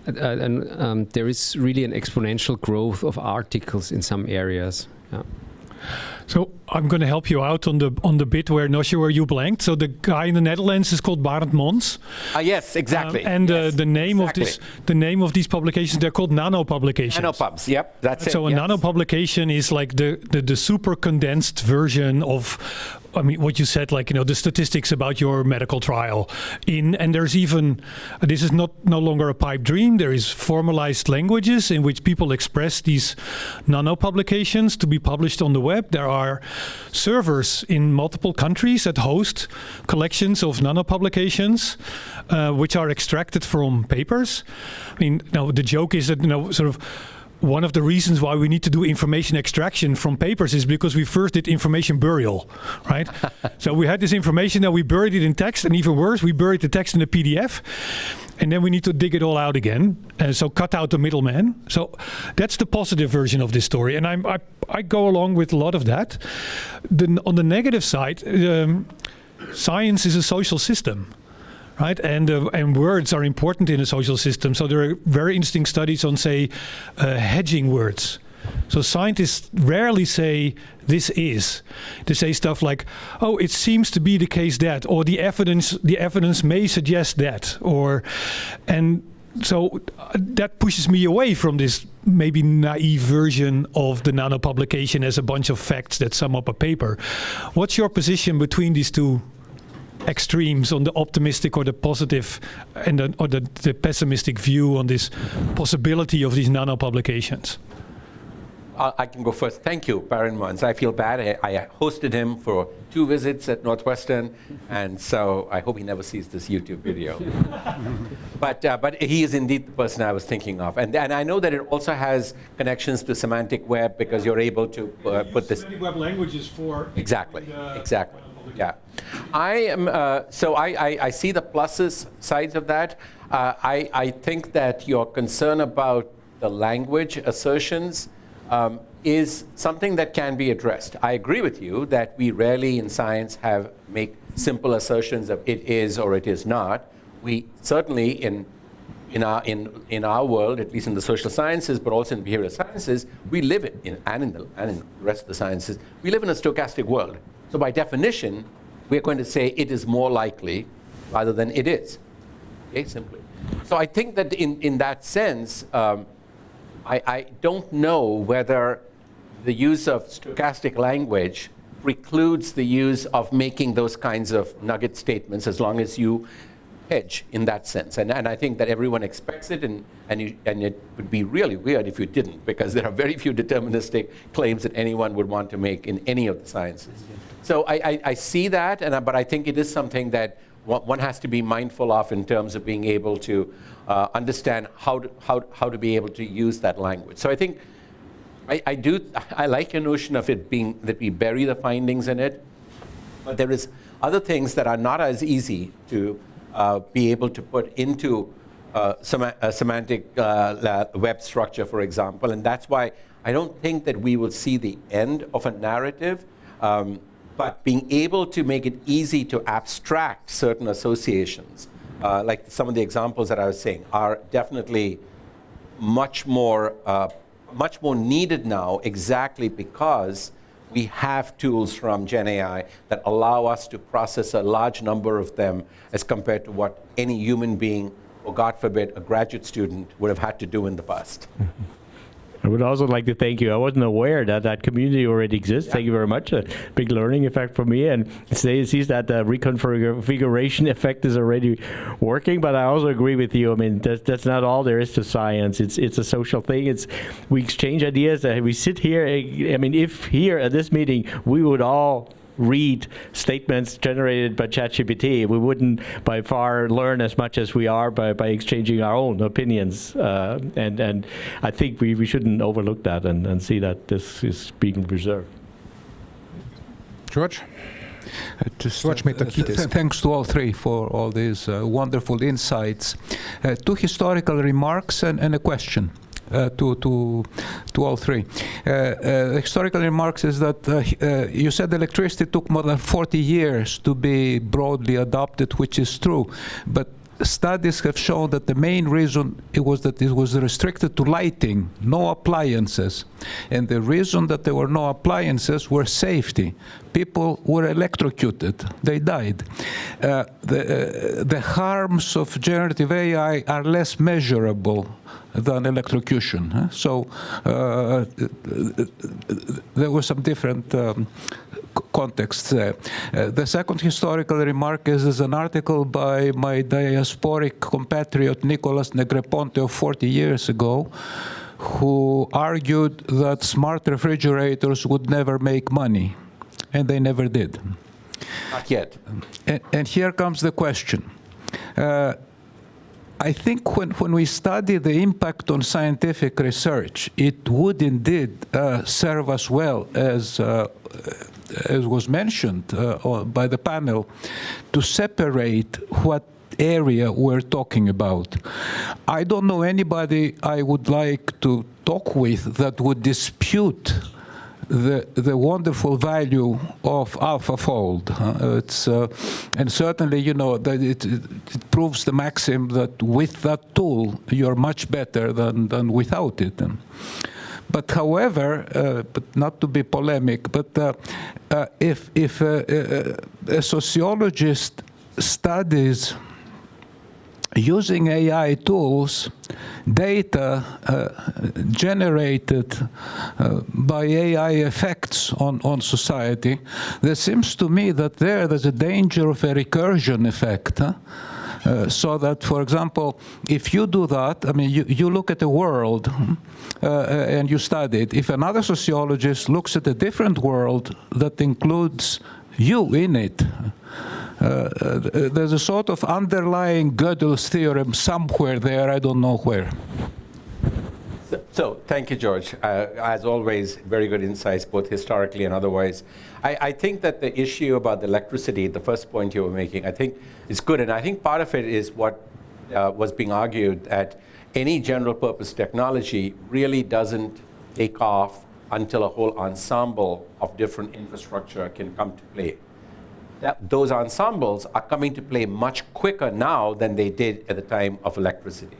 there is really an exponential growth of articles in some areas. Yeah. So I'm going to help you out on the bit where NOSHIR, where you blanked. So the guy in the Netherlands is called Barend Mons. Yes, exactly. And yes, the name exactly. the name of these publications, they're called nano publications. Nanopubs, yep, that's it. So a yes. nano publication is like the super condensed version of, I mean, what you said, like, the statistics about your medical trial. And there's even, this is no longer a pipe dream. There is formalized languages in which people express these nano publications to be published on the web. There are servers in multiple countries that host collections of nano publications, which are extracted from papers. I mean, now the joke is that, sort of, one of the reasons why we need to do information extraction from papers is because we first did information burial, right? So we had this information, that we buried it in text, and even worse, we buried the text in a PDF, and then we need to dig it all out again. So cut out the middleman. So that's the positive version of this story, and I go along with a lot of that. On the negative side, science is a social system. Right, and words are important in a social system. So there are very interesting studies on, say, hedging words. So scientists rarely say "this is." They say stuff like, "Oh, it seems to be the case that," or "the evidence may suggest that," and so that pushes me away from this maybe naive version of the nano publication as a bunch of facts that sum up a paper. What's your position between these two extremes, on the optimistic or the positive, and the pessimistic view on this possibility of these nano publications? I can go first. Thank you, Barend Mons. I feel bad. I hosted him for 2 visits at Northwestern, and so I hope he never sees this YouTube video. But he is indeed the person I was thinking of. And I know that it also has connections to semantic web, because you're able to put this... Semantic web languages for... Exactly. Yeah. I see the pluses sides of that. I think that your concern about the language assertions is something that can be addressed. I agree with you that we rarely in science make simple assertions of it is or it is not. We certainly in our world, at least in the social sciences, but also in behavioral sciences, we live in the rest of the sciences, we live in a stochastic world. So by definition, we're going to say it is more likely rather than it is, okay, simply. So I think that in that sense, I don't know whether the use of stochastic language precludes the use of making those kinds of nugget statements, as long as you hedge in that sense. And I think that everyone expects it, and it would be really weird if you didn't, because there are very few deterministic claims that anyone would want to make in any of the sciences. So I see that, but I think it is something that one has to be mindful of in terms of being able to understand how to be able to use that language. So I think I like your notion of it being that we bury the findings in it, but there is other things that are not as easy to be able to put into a semantic web structure, for example, and that's why I don't think that we will see the end of a narrative. But being able to make it easy to abstract certain associations, like some of the examples that I was saying, are definitely much more needed now, exactly because we have tools from GenAI that allow us to process a large number of them as compared to what any human being, or God forbid, a graduate student would have had to do in the past. I would also like to thank you. I wasn't aware that community already exists. Yeah. Thank you very much. A big learning effect for me. And it sees that the reconfiguration effect is already working. But I also agree with you. I mean, that's not all there is to science. It's a social thing. We exchange ideas. We sit here. I mean, if here at this meeting we would all read statements generated by ChatGPT, we wouldn't by far learn as much as we are by exchanging our own opinions. And I think we shouldn't overlook that and see that this is being preserved. George? Thanks to all three for all these wonderful insights. 2 historical remarks and a question. To all three. Historical remarks is that you said electricity took more than 40 years to be broadly adopted, which is true, but studies have shown that the main reason it was restricted to lighting, no appliances. And the reason that there were no appliances were safety. People were electrocuted. They died. The harms of generative AI are less measurable than electrocution. So there were some different contexts there. The second historical remark is an article by my diasporic compatriot Nicolas Negroponte of 40 years ago, who argued that smart refrigerators would never make money, and they never did. Not yet. And here comes the question. I think when we study the impact on scientific research, it would indeed serve us well, as was mentioned by the panel, to separate what area we're talking about. I don't know anybody I would like to talk with that would dispute the wonderful value of AlphaFold. And certainly, you know, that it proves the maxim that with that tool, you're much better than without it. But however, but not to be polemic, but if a sociologist studies using AI tools, data generated by AI effects on society, there seems to me that there's a danger of a recursion effect. So that, for example, if you do that, I mean, you look at the world and you study it. If another sociologist looks at a different world that includes you in it, there's a sort of underlying Gödel's theorem somewhere there, I don't know where. So thank you, George. As always, very good insights, both historically and otherwise. I think that the issue about the electricity, the first point you were making, I think is good. And I think part of it is what was being argued, that any general purpose technology really doesn't take off until a whole ensemble of different infrastructure can come to play. Those ensembles are coming to play much quicker now than they did at the time of electricity.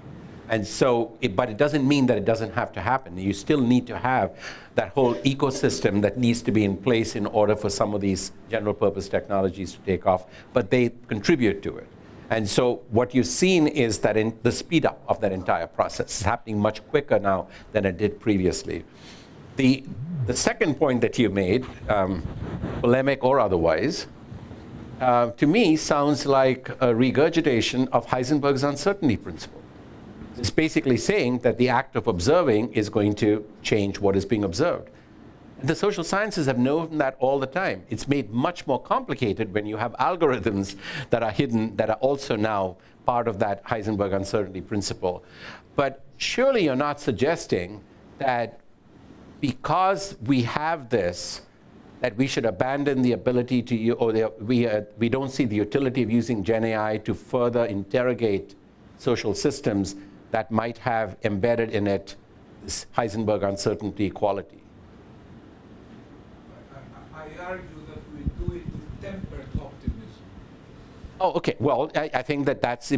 And so, but it doesn't mean that it doesn't have to happen. You still need to have that whole ecosystem that needs to be in place in order for some of these general purpose technologies to take off, but they contribute to it. And so what you've seen is that in the speed up of that entire process is happening much quicker now than it did previously. The second point that you made, polemic or otherwise, to me sounds like a regurgitation of Heisenberg's uncertainty principle. It's basically saying that the act of observing is going to change what is being observed. The social sciences have known that all the time. It's made much more complicated when you have algorithms that are hidden, that are also now part of that Heisenberg uncertainty principle. But surely you're not suggesting that because we have this, that we should abandon the ability to, or we don't see the utility of using Gen AI to further interrogate social systems that might have embedded in it this Heisenberg uncertainty quality. I argue that we do it with tempered optimism. Oh, okay. Well, I think that that's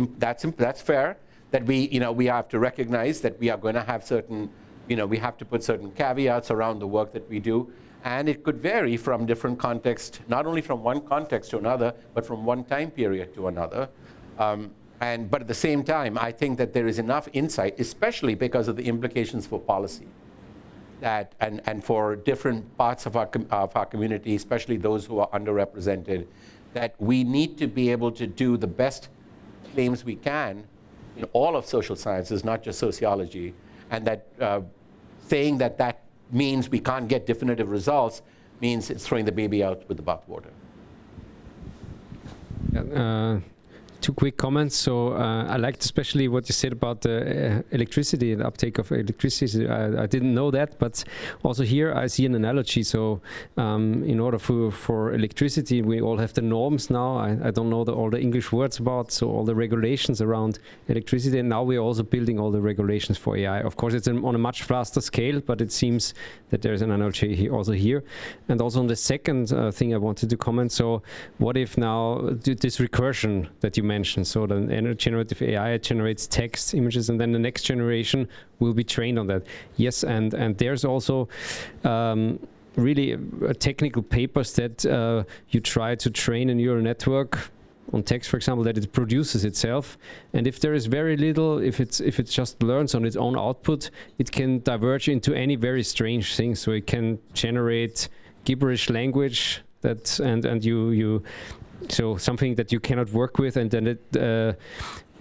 fair. That we have to recognize that we are going to have certain, we have to put certain caveats around the work that we do, and it could vary from different contexts, not only from one context to another, but from one time period to another. But at the same time, I think that there is enough insight, especially because of the implications for policy, that and for different parts of our community, especially those who are underrepresented, that we need to be able to do the best claims we can in all of social sciences, not just sociology, and that saying that means we can't get definitive results means it's throwing the baby out with the bathwater. Two quick comments. So I liked especially what you said about the electricity, the uptake of electricity. I didn't know that, but also here I see an analogy. So in order for electricity, we all have the norms now. I don't know all the English words about, so all the regulations around electricity. And now we're also building all the regulations for AI. Of course, it's on a much faster scale, but it seems that there's an analogy also here. And also on the second thing I wanted to comment. So what if now this recursion that you mentioned dimensions. So the generative AI generates text, images, and then the next generation will be trained on that. Yes, and there's also really technical papers that you try to train a neural network on text, for example, that it produces itself, and if there is very little, if it just learns on its own output, it can diverge into any very strange thing. So it can generate gibberish language that and you so something that you cannot work with, and then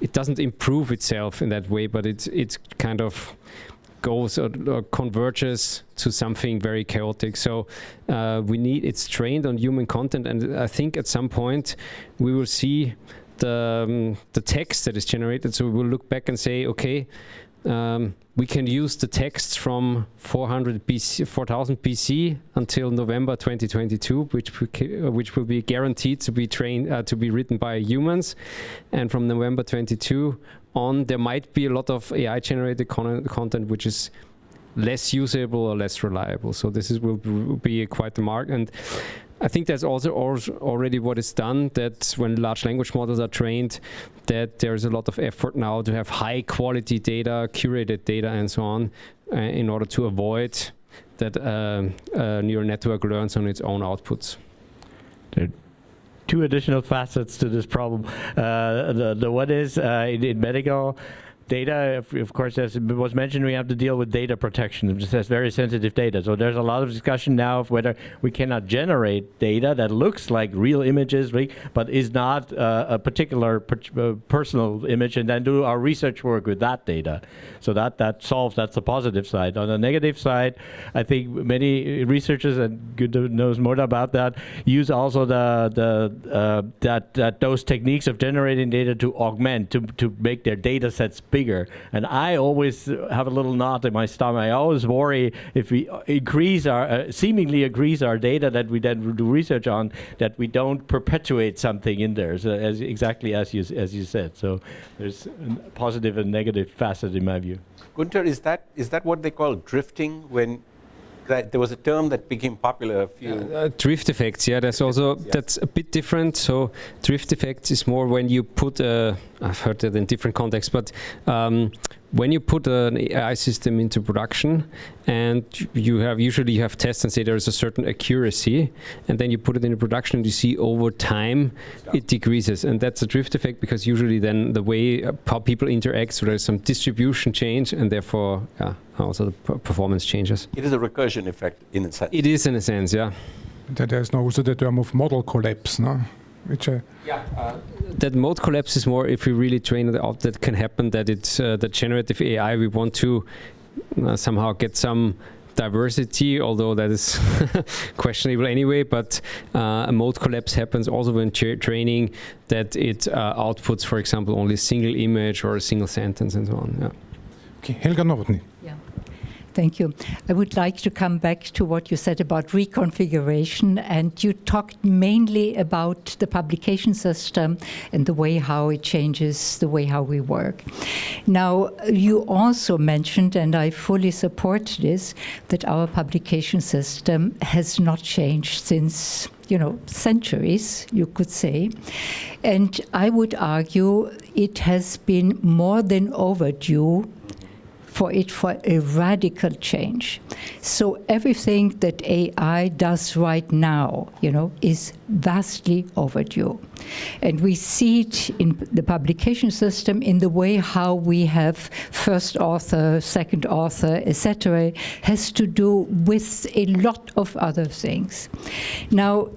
it doesn't improve itself in that way, but it kind of goes or converges to something very chaotic. So it's trained on human content, and I think at some point we will see the text that is generated. So we will look back and say, okay, we can use the texts from 4000 BC until November 2022, which will be guaranteed to be trained to be written by humans, and from November 22 on, there might be a lot of AI-generated content which is less usable or less reliable. So this will be quite the mark. And I think that's also already what is done, that when large language models are trained, that there's a lot of effort now to have high-quality data, curated data, and so on, in order to avoid that a neural network learns on its own outputs. Two additional facets to this problem. The one is in medical data, of course, as was mentioned, we have to deal with data protection. It just has very sensitive data. So there's a lot of discussion now of whether we cannot generate data that looks like real images, right, but is not a particular personal image, and then do our research work with that data. So that's the positive side. On the negative side, I think many researchers, and Günter knows more about that, use also those techniques of generating data to augment, to make their data sets bigger. And I always have a little knot in my stomach. I always worry if we seemingly increase our data that we then do research on, that we don't perpetuate something in there, so exactly as you said. So there's a positive and negative facet in my view. Günter, is that what they call drifting? When there was a term that became popular a few... drift effects, yeah, that's a bit different. So drift effects is more when you put I've heard that in different contexts, but when you put an AI system into production, and you have tests and say there is a certain accuracy, and then you put it into production and you see over time it decreases, and that's a drift effect, because usually then the way how people interact, so there's some distribution change, and therefore also the performance changes. It is a recursion effect in a sense. It is in a sense, yeah. There's also the term of model collapse, no? Which that mode collapse is more if we really train it out, that can happen, that it's the generative AI, we want to somehow get some diversity, although that is questionable anyway, but a mode collapse happens also when training, that it outputs, for example, only a single image or a single sentence and so on. Yeah. Okay, Helga Nowotny. Yeah. Thank you. I would like to come back to what you said about reconfiguration, and you talked mainly about the publication system and the way how it changes the way how we work. Now, you also mentioned, and I fully support this, that our publication system has not changed since, centuries, you could say. And I would argue it has been more than overdue for a radical change. So everything that AI does right now, is vastly overdue. And we see it in the publication system, in the way how we have first author, second author, etc., has to do with a lot of other things. Now,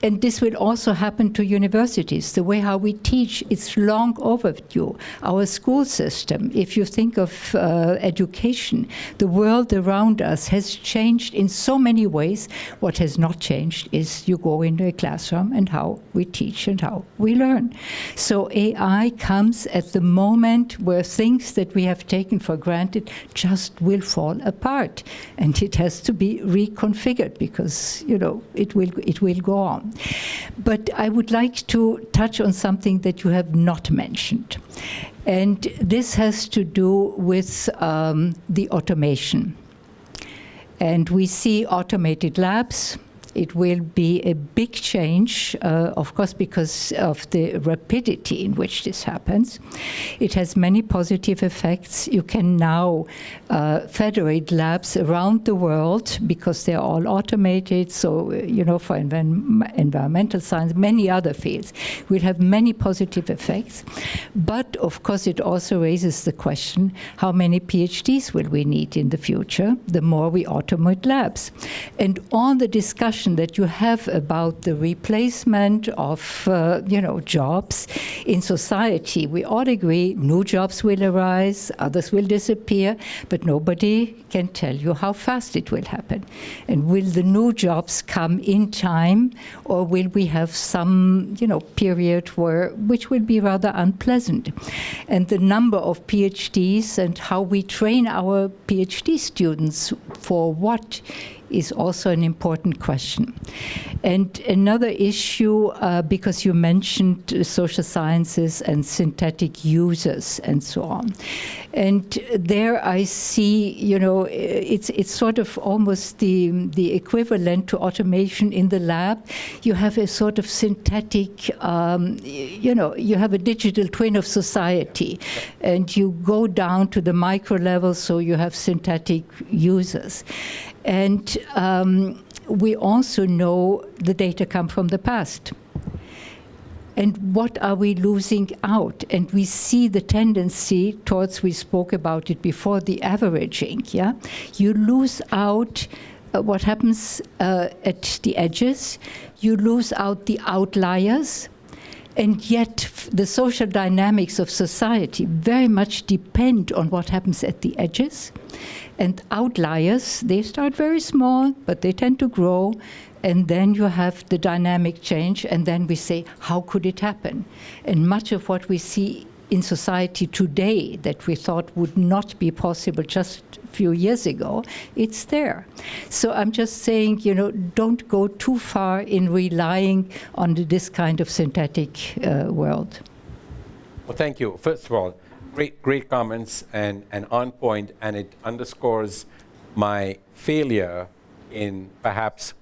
and this will also happen to universities. The way how we teach, it's long overdue. Our school system, if you think of education, the world around us has changed in so many ways. What has not changed is you go into a classroom and how we teach and how we learn. So AI comes at the moment where things that we have taken for granted just will fall apart. And it has to be reconfigured because, it will go on. But I would like to touch on something that you have not mentioned. And this has to do with the automation. And we see automated labs It will be a big change, of course, because of the rapidity in which this happens. It has many positive effects. You can now federate labs around the world because they're all automated. So, for environmental science, many other fields, will have many positive effects. But, of course, it also raises the question, how many PhDs will we need in the future, the more we automate labs? And on the discussion that you have about the replacement of, jobs in society, we all agree new jobs will arise, others will disappear, but nobody can tell you how fast it will happen. And will the new jobs come in time, or will we have some, period which will be rather unpleasant? And the number of PhDs and how we train our PhD students for what is also an important question. And another issue, because you mentioned social sciences and synthetic users and so on. And there I see, it's sort of almost the equivalent to automation in the lab. You have a sort of synthetic, you have a digital twin of society, and you go down to the micro level, so you have synthetic users. And we also know the data come from the past. And what are we losing out? And we see the tendency towards, we spoke about it before, the averaging, yeah? You lose out what happens at the edges. You lose out the outliers. And yet the social dynamics of society very much depend on what happens at the edges. And outliers, they start very small, but they tend to grow. And then you have the dynamic change, and then we say, how could it happen? And much of what we see in society today that we thought would not be possible just a few years ago, it's there. So I'm just saying, don't go too far in relying on this kind of synthetic world. Well, thank you. First of all, great comments and on point, and it underscores my failure in perhaps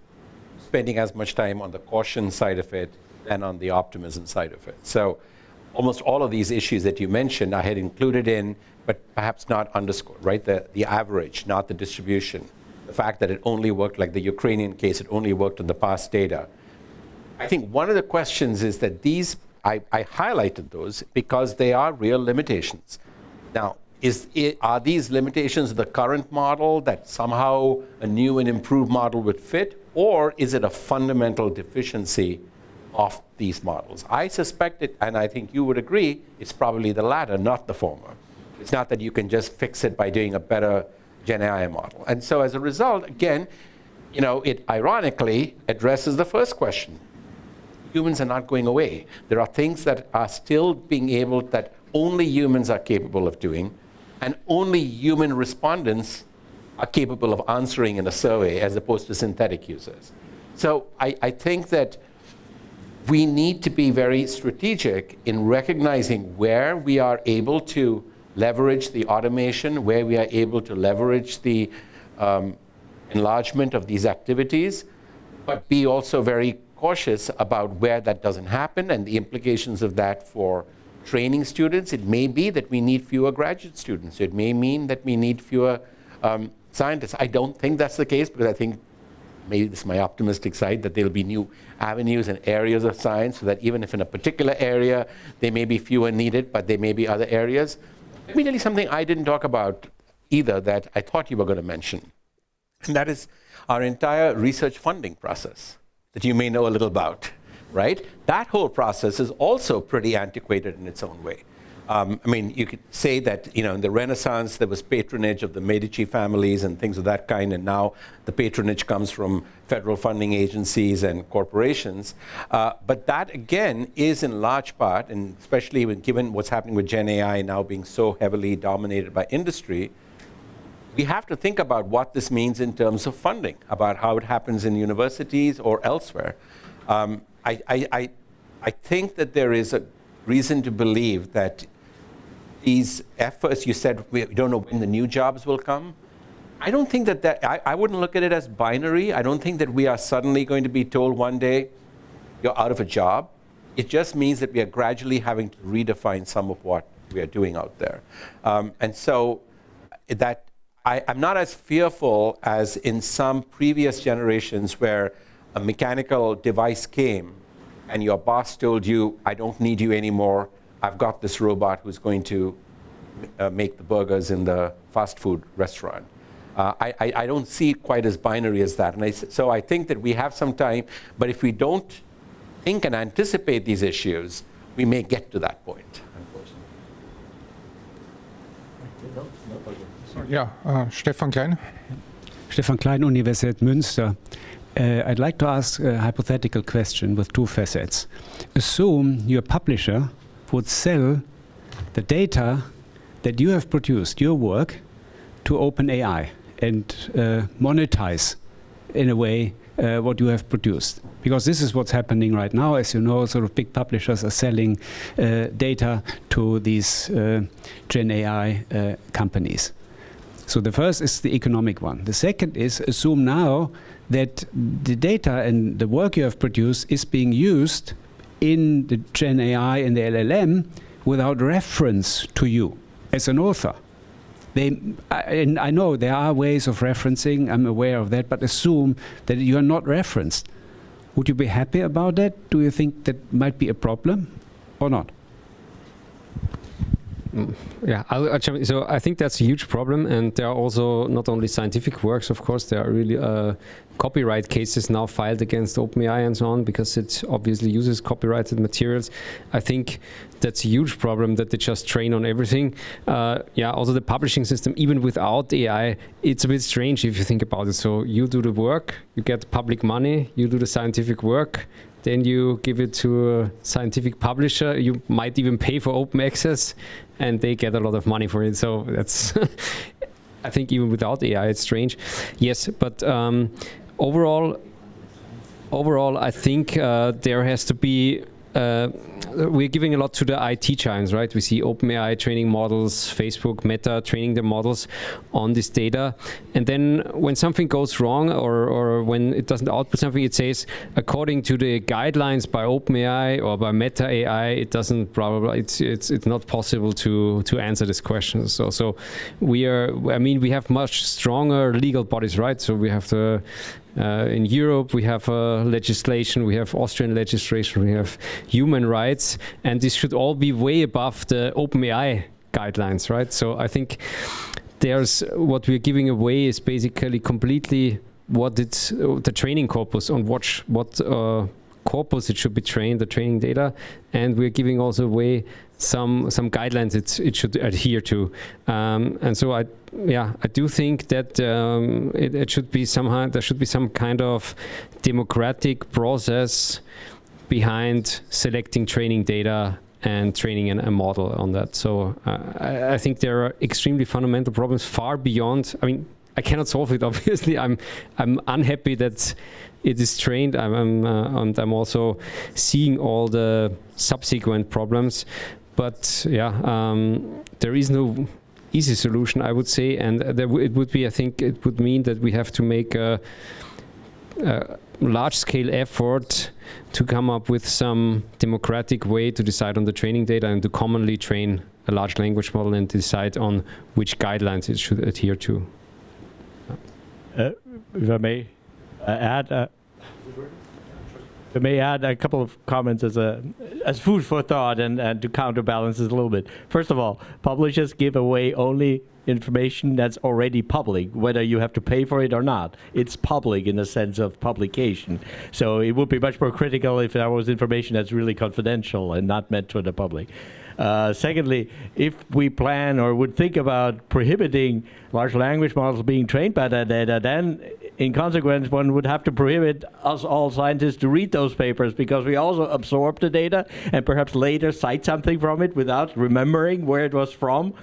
spending as much time on the caution side of it than on the optimism side of it. So almost all of these issues that you mentioned I had included in, but perhaps not underscored, right? The average, not the distribution. The fact that it only worked, like the Ukrainian case, it only worked on the past data. I think one of the questions is that I highlighted those because they are real limitations. Now, are these limitations the current model that somehow a new and improved model would fit, or is it a fundamental deficiency of these models? I suspect it, and I think you would agree, it's probably the latter, not the former. It's not that you can just fix it by doing a better Gen AI model. And so as a result, again, it ironically addresses the first question. Humans are not going away. There are things that are still being able, that only humans are capable of doing, and only human respondents are capable of answering in a survey as opposed to synthetic users. So I think that we need to be very strategic in recognizing where we are able to leverage the automation, where we are able to leverage the enlargement of these activities, but be also very cautious about where that doesn't happen and the implications of that for training students. It may be that we need fewer graduate students. It may mean that we need fewer scientists. I don't think that's the case, because I think, maybe this is my optimistic side, that there'll be new avenues and areas of science, so that even if in a particular area there may be fewer needed, but there may be other areas. Let me tell you something I didn't talk about either that I thought you were going to mention, and that is our entire research funding process that you may know a little about, right? That whole process is also pretty antiquated in its own way. You could say that, in the Renaissance, there was patronage of the Medici families and things of that kind, and now the patronage comes from federal funding agencies and corporations. But that, again, is in large part, and especially given what's happening with Gen AI now being so heavily dominated by industry, we have to think about what this means in terms of funding, about how it happens in universities or elsewhere. I think that there is a reason to believe that these efforts, you said we don't know when the new jobs will come. I don't think that I wouldn't look at it as binary. I don't think that we are suddenly going to be told one day, you're out of a job. It just means that we are gradually having to redefine some of what we are doing out there. And so that I'm not as fearful as in some previous generations where a mechanical device came and your boss told you, I don't need you anymore. I've got this robot who's going to make the burgers in the fast food restaurant. I don't see it quite as binary as that. And so I think that we have some time, but if we don't think and anticipate these issues, we may get to that point, unfortunately. Yeah, Stefan Klein. Stefan Klein, Universität Münster. I'd like to ask a hypothetical question with two facets. Assume your publisher would sell the data that you have produced, your work, to OpenAI and monetize in a way what you have produced. Because this is what's happening right now. As you know, sort of big publishers are selling data to these Gen AI companies. So the first is the economic one. The second is assume now that the data and the work you have produced is being used in the Gen AI and the LLM without reference to you as an author. And I know there are ways of referencing, I'm aware of that, but assume that you are not referenced. Would you be happy about that? Do you think that might be a problem or not? Yeah, I'll jump in. So I think that's a huge problem, and there are also not only scientific works, of course, there are really copyright cases now filed against OpenAI and so on, because it obviously uses copyrighted materials. I think that's a huge problem that they just train on everything. Yeah, also the publishing system, even without AI, it's a bit strange if you think about it. So you do the work, you get public money, you do the scientific work, then you give it to a scientific publisher. You might even pay for open access, and they get a lot of money for it. So that's, I think even without AI, it's strange. Yes, but overall, I think there has to be, we're giving a lot to the IT giants, right? We see OpenAI training models, Facebook, Meta training their models on this data. And then when something goes wrong or when it doesn't output something, it says, according to the guidelines by OpenAI or by Meta AI, it doesn't, blah, blah, blah. It's not possible to answer this question. So we have much stronger legal bodies, right? So we have the, in Europe, we have legislation, we have Austrian legislation, we have human rights, and this should all be way above the OpenAI guidelines, right? So I think there's what we're giving away is basically completely what it's the training corpus on what corpus it should be trained, the training data, and we're giving also away some guidelines it should adhere to, and so I do think that it should be somehow, there should be some kind of democratic process behind selecting training data and training a model on that. So I think there are extremely fundamental problems far beyond. I mean, I cannot solve it. Obviously, I'm unhappy that it is trained. And I'm also seeing all the subsequent problems. But yeah, there is no easy solution, I would say, and it would be. I think it would mean that we have to make a large-scale effort to come up with some democratic way to decide on the training data and to commonly train a large language model and decide on which guidelines it should adhere to. If I may add. I may add a couple of comments as food for thought and to counterbalance this a little bit. First of all, publishers give away only information that's already public, whether you have to pay for it or not. It's public in the sense of publication. So it would be much more critical if there was information that's really confidential and not meant for the public. Secondly, if we plan or would think about prohibiting large language models being trained by that data, then in consequence, one would have to prohibit us all scientists to read those papers because we also absorb the data and perhaps later cite something from it without remembering where it was from.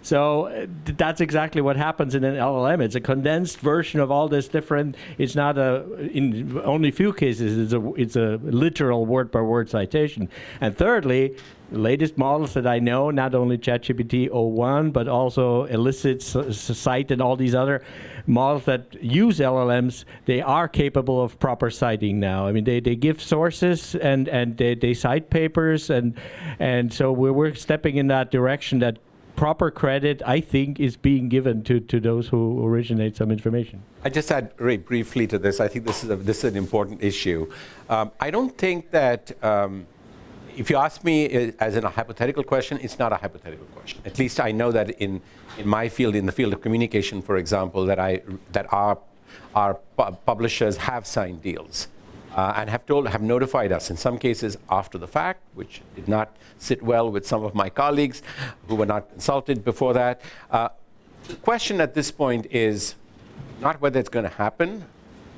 So that's exactly what happens in an LLM. It's a condensed version of all this different. It's not in only few cases. It's a literal word-by-word citation. And thirdly, the latest models that I know, not only ChatGPT 01, but also Elicit, Cite, and all these other models that use LLMs, they are capable of proper citing now. I mean, they give sources and they cite papers, and so we're stepping in that direction that proper credit, I think, is being given to those who originate some information. I just add very briefly to this. I think this is an important issue. I don't think that if you ask me as in a hypothetical question, it's not a hypothetical question. At least I know that in my field, in the field of communication, for example, that our publishers have signed deals and have notified us in some cases after the fact, which did not sit well with some of my colleagues who were not consulted before that. The question at this point is not whether it's going to happen.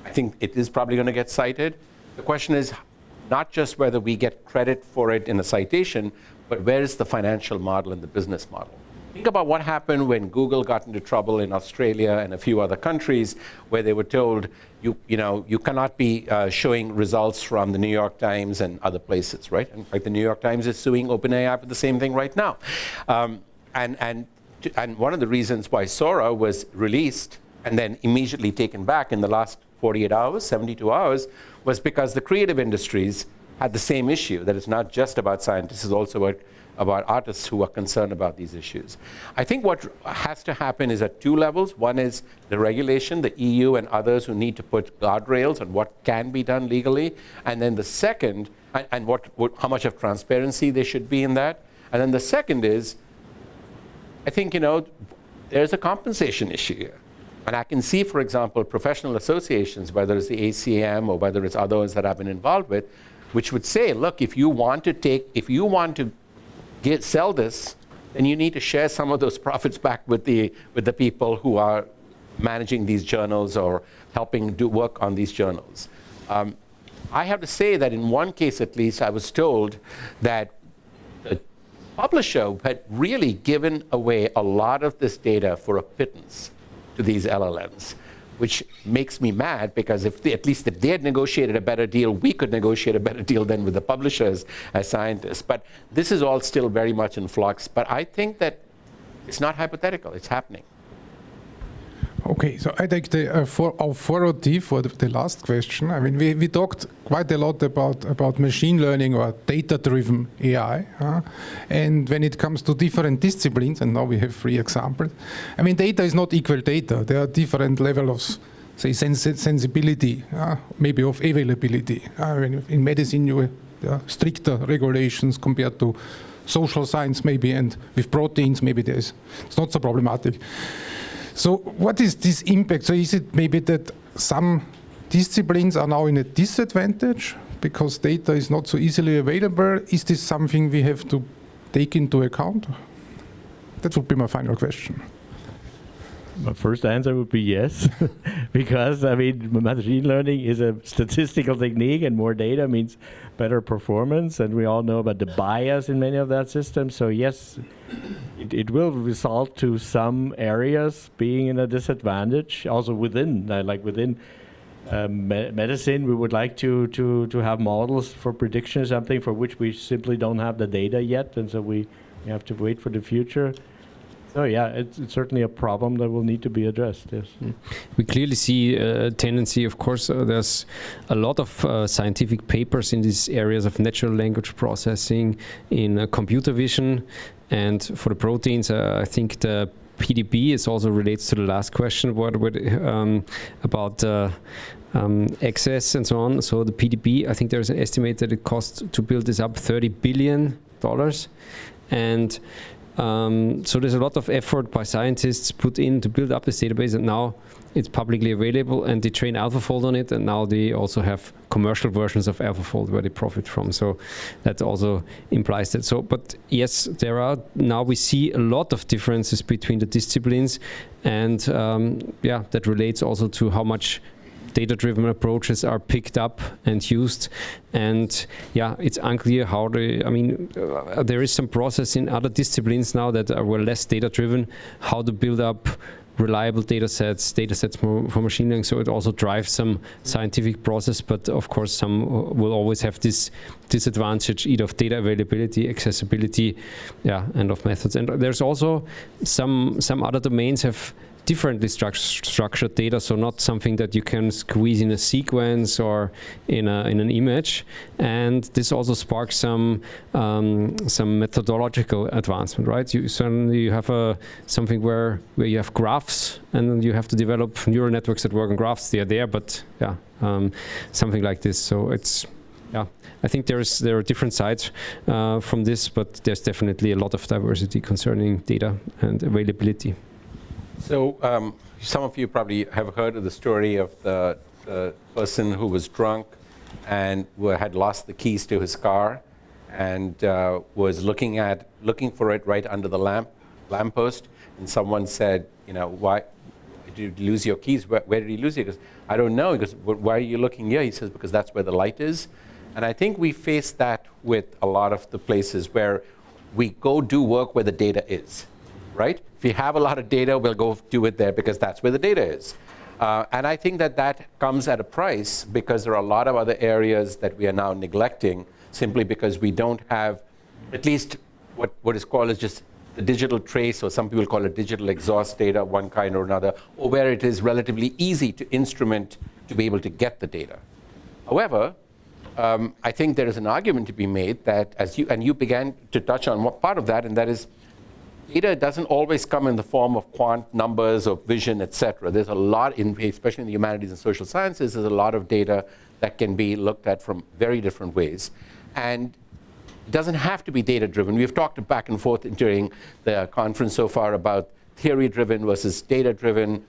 I think it is probably going to get cited. The question is not just whether we get credit for it in a citation, but where is the financial model and the business model? Think about what happened when Google got into trouble in Australia and a few other countries where they were told, you cannot be showing results from the New York Times and other places, right? And like the New York Times is suing OpenAI for the same thing right now. And one of the reasons why Sora was released and then immediately taken back in the last 48 hours, 72 hours, was because the creative industries had the same issue, that it's not just about scientists, it's also about artists who are concerned about these issues. I think what has to happen is at two levels. One is the regulation, the EU and others who need to put guardrails on what can be done legally. And then the second, and how much of transparency there should be in that. And then the second is, I think, there's a compensation issue here. And I can see, for example, professional associations, whether it's the ACM or whether it's others that I've been involved with, which would say, look, if you want to sell this, then you need to share some of those profits back with the people who are managing these journals or helping do work on these journals. I have to say that in one case, at least, I was told that the publisher had really given away a lot of this data for a pittance to these LLMs, which makes me mad, because if they had negotiated a better deal, we could negotiate a better deal than with the publishers as scientists. But this is all still very much in flux. But I think that it's not hypothetical, it's happening. Okay, so I take the 4OT for the last question. I mean, we talked quite a lot about machine learning or data-driven AI. And when it comes to different disciplines, and now we have 3 examples, I mean, data is not equal data. There are different levels of, say, sensibility, maybe of availability. In medicine, there are stricter regulations compared to social science, maybe, and with proteins, maybe it's not so problematic. So what is this impact? So is it maybe that some disciplines are now in a disadvantage because data is not so easily available? Is this something we have to take into account? That would be my final question. My first answer would be yes, because machine learning is a statistical technique, and more data means better performance, and we all know about the bias in many of that system. So yes, it will result to some areas being in a disadvantage. Also within, medicine, we would like to have models for prediction or something for which we simply don't have the data yet, and so we have to wait for the future. So yeah, it's certainly a problem that will need to be addressed, yes. We clearly see a tendency, of course, there's a lot of scientific papers in these areas of natural language processing, in computer vision, and for the proteins, I think the PDB is also relates to the last question about access and so on. So the PDB, I think there's an estimate that it costs to build this up $30 billion. And so there's a lot of effort by scientists put in to build up this database, and now it's publicly available, and they train AlphaFold on it, and now they also have commercial versions of AlphaFold where they profit from. So that also implies that. So, but yes, now we see a lot of differences between the disciplines, and that relates also to how much data-driven approaches are picked up and used. And yeah, it's unclear how there is some process in other disciplines now that were less data-driven, how to build up reliable data sets for machine learning, so it also drives some scientific process, but of course some will always have this disadvantage either of data availability, accessibility, and of methods. And there's also some other domains have differently structured data, so not something that you can squeeze in a sequence or in an image. And this also sparks some methodological advancement, right? Suddenly you have something where you have graphs, and then you have to develop neural networks that work on graphs. They are there, but something like this. So it's I think there are different sides from this, but there's definitely a lot of diversity concerning data and availability. So some of you probably have heard of the story of the person who was drunk and had lost the keys to his car and was looking for it right under the lamppost. And someone said, why did you lose your keys? Where did he lose it? He goes, I don't know. He goes, why are you looking here? He says, because that's where the light is. And I think we face that with a lot of the places where we go do work where the data is, right? If you have a lot of data, we'll go do it there because that's where the data is. And I think that comes at a price because there are a lot of other areas that we are now neglecting simply because we don't have at least what is called as just the digital trace, or some people call it digital exhaust data, one kind or another, or where it is relatively easy to instrument to be able to get the data. However, I think there is an argument to be made that, and you began to touch on part of that, and that is data doesn't always come in the form of quant numbers or vision, etc. There's a lot, especially in the humanities and social sciences, there's a lot of data that can be looked at from very different ways. And it doesn't have to be data-driven. We've talked back and forth during the conference so far about theory-driven versus data-driven.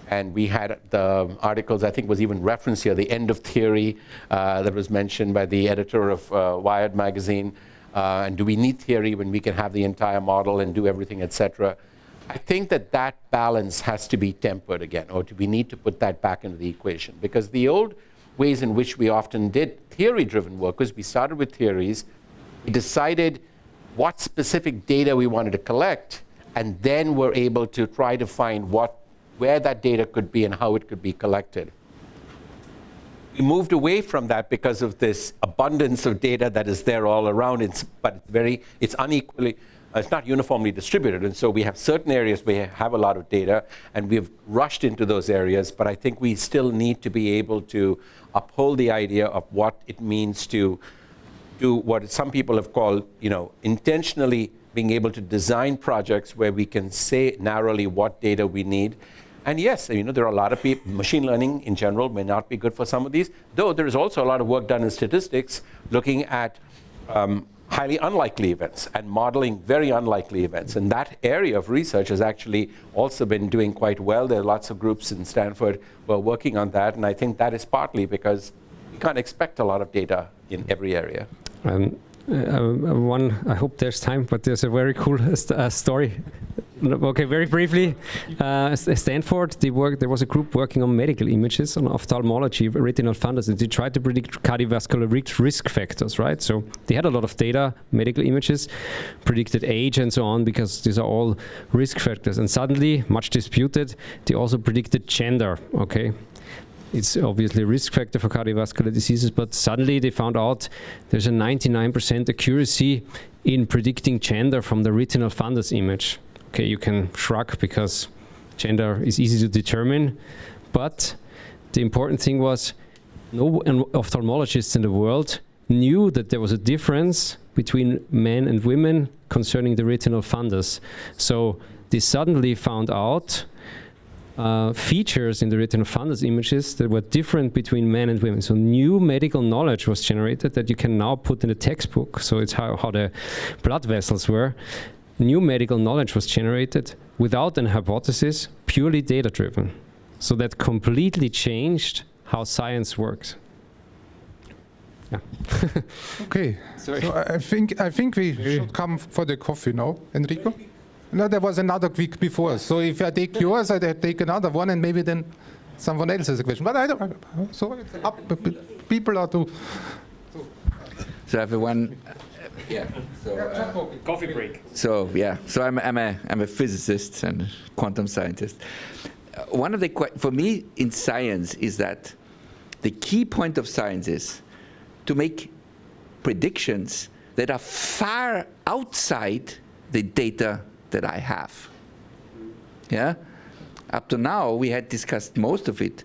And we had the articles, I think was even referenced here, the end of theory that was mentioned by the editor of Wired magazine. And do we need theory when we can have the entire model and do everything, etc.? I think that balance has to be tempered again, or we need to put that back into the equation. Because the old ways in which we often did theory-driven work was we started with theories, we decided what specific data we wanted to collect, and then we're able to try to find where that data could be and how it could be collected. We moved away from that because of this abundance of data that is there all around. But it's unequally, it's not uniformly distributed. And so we have certain areas where we have a lot of data, and we've rushed into those areas. But I think we still need to be able to uphold the idea of what it means to do what some people have called, intentionally being able to design projects where we can say narrowly what data we need. And yes, there are a lot of people, machine learning in general may not be good for some of these, though there is also a lot of work done in statistics looking at highly unlikely events and modeling very unlikely events. And that area of research has actually also been doing quite well. There are lots of groups in Stanford who are working on that. And I think that is partly because you can't expect a lot of data in every area. I hope there's time, but there's a very cool story. Okay, very briefly, Stanford, there was a group working on medical images, on ophthalmology, retinal fundus, and they tried to predict cardiovascular risk factors, right? So they had a lot of data, medical images, predicted age and so on, because these are all risk factors. And suddenly, much disputed, they also predicted gender, okay? It's obviously a risk factor for cardiovascular diseases, but suddenly they found out there's a 99% accuracy in predicting gender from the retinal fundus image. Okay, you can shrug because gender is easy to determine, but the important thing was no ophthalmologists in the world knew that there was a difference between men and women concerning the retinal fundus. So they suddenly found out features in the retinal fundus images that were different between men and women. So new medical knowledge was generated that you can now put in the textbook. So it's how the blood vessels were. New medical knowledge was generated without an hypothesis, purely data-driven. So that completely changed how science works. Yeah. Okay. Sorry. So I think we should come for the coffee now, Enrico. No, there was another week before. So if I take yours, I take another one, and maybe then someone else has a question. But I don't. So it's up. People are to. So everyone. Yeah. So, coffee break. So yeah. So I'm a physicist and quantum scientist. One of the for me in science is that the key point of science is to make predictions that are far outside the data that I have. Yeah? Up to now, we had discussed most of it,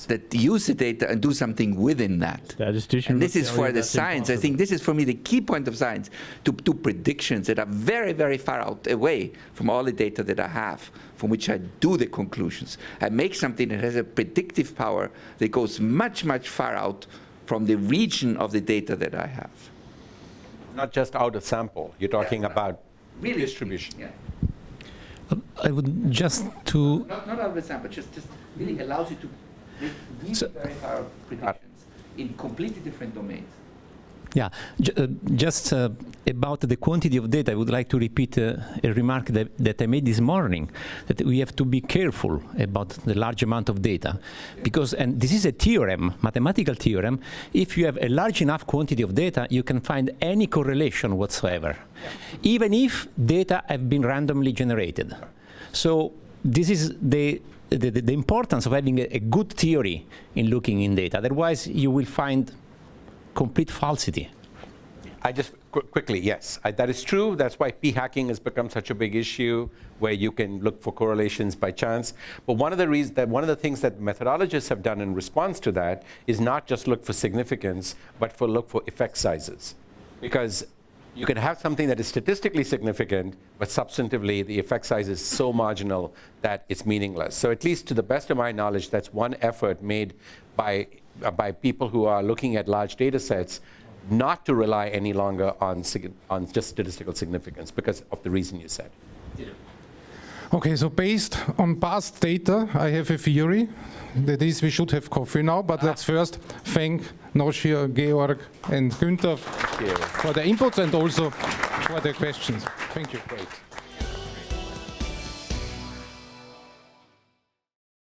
that use the data and do something within that. And this is for the science. I think this is for me the key point of science, to do predictions that are very, very far out away from all the data that I have, from which I do the conclusions. I make something that has a predictive power that goes much, much far out from the region of the data that I have. Not just out of sample. You're talking about really distribution. Yeah. I would just to... Not out of the sample, just really allows you to make really very far predictions in completely different domains. Yeah, just about the quantity of data, I would like to repeat a remark that I made this morning, that we have to be careful about the large amount of data, because, and this is a theorem, mathematical theorem, if you have a large enough quantity of data, you can find any correlation whatsoever, even if data have been randomly generated. So this is the importance of having a good theory in looking in data, otherwise you will find complete falsity. I just quickly, yes, that is true. That's why p-hacking has become such a big issue, where you can look for correlations by chance. But one of the things that methodologists have done in response to that is not just look for significance, but look for effect sizes, because you can have something that is statistically significant, but substantively the effect size is so marginal that it's meaningless. So at least to the best of my knowledge, that's one effort made by people who are looking at large data sets, not to rely any longer on just statistical significance because of the reason you said. Yeah. Okay, so based on past data, I have a theory. That is, we should have coffee now, but let's first thank NOSHIR, Georg and Günter for their inputs and also for their questions. Thank you. Great.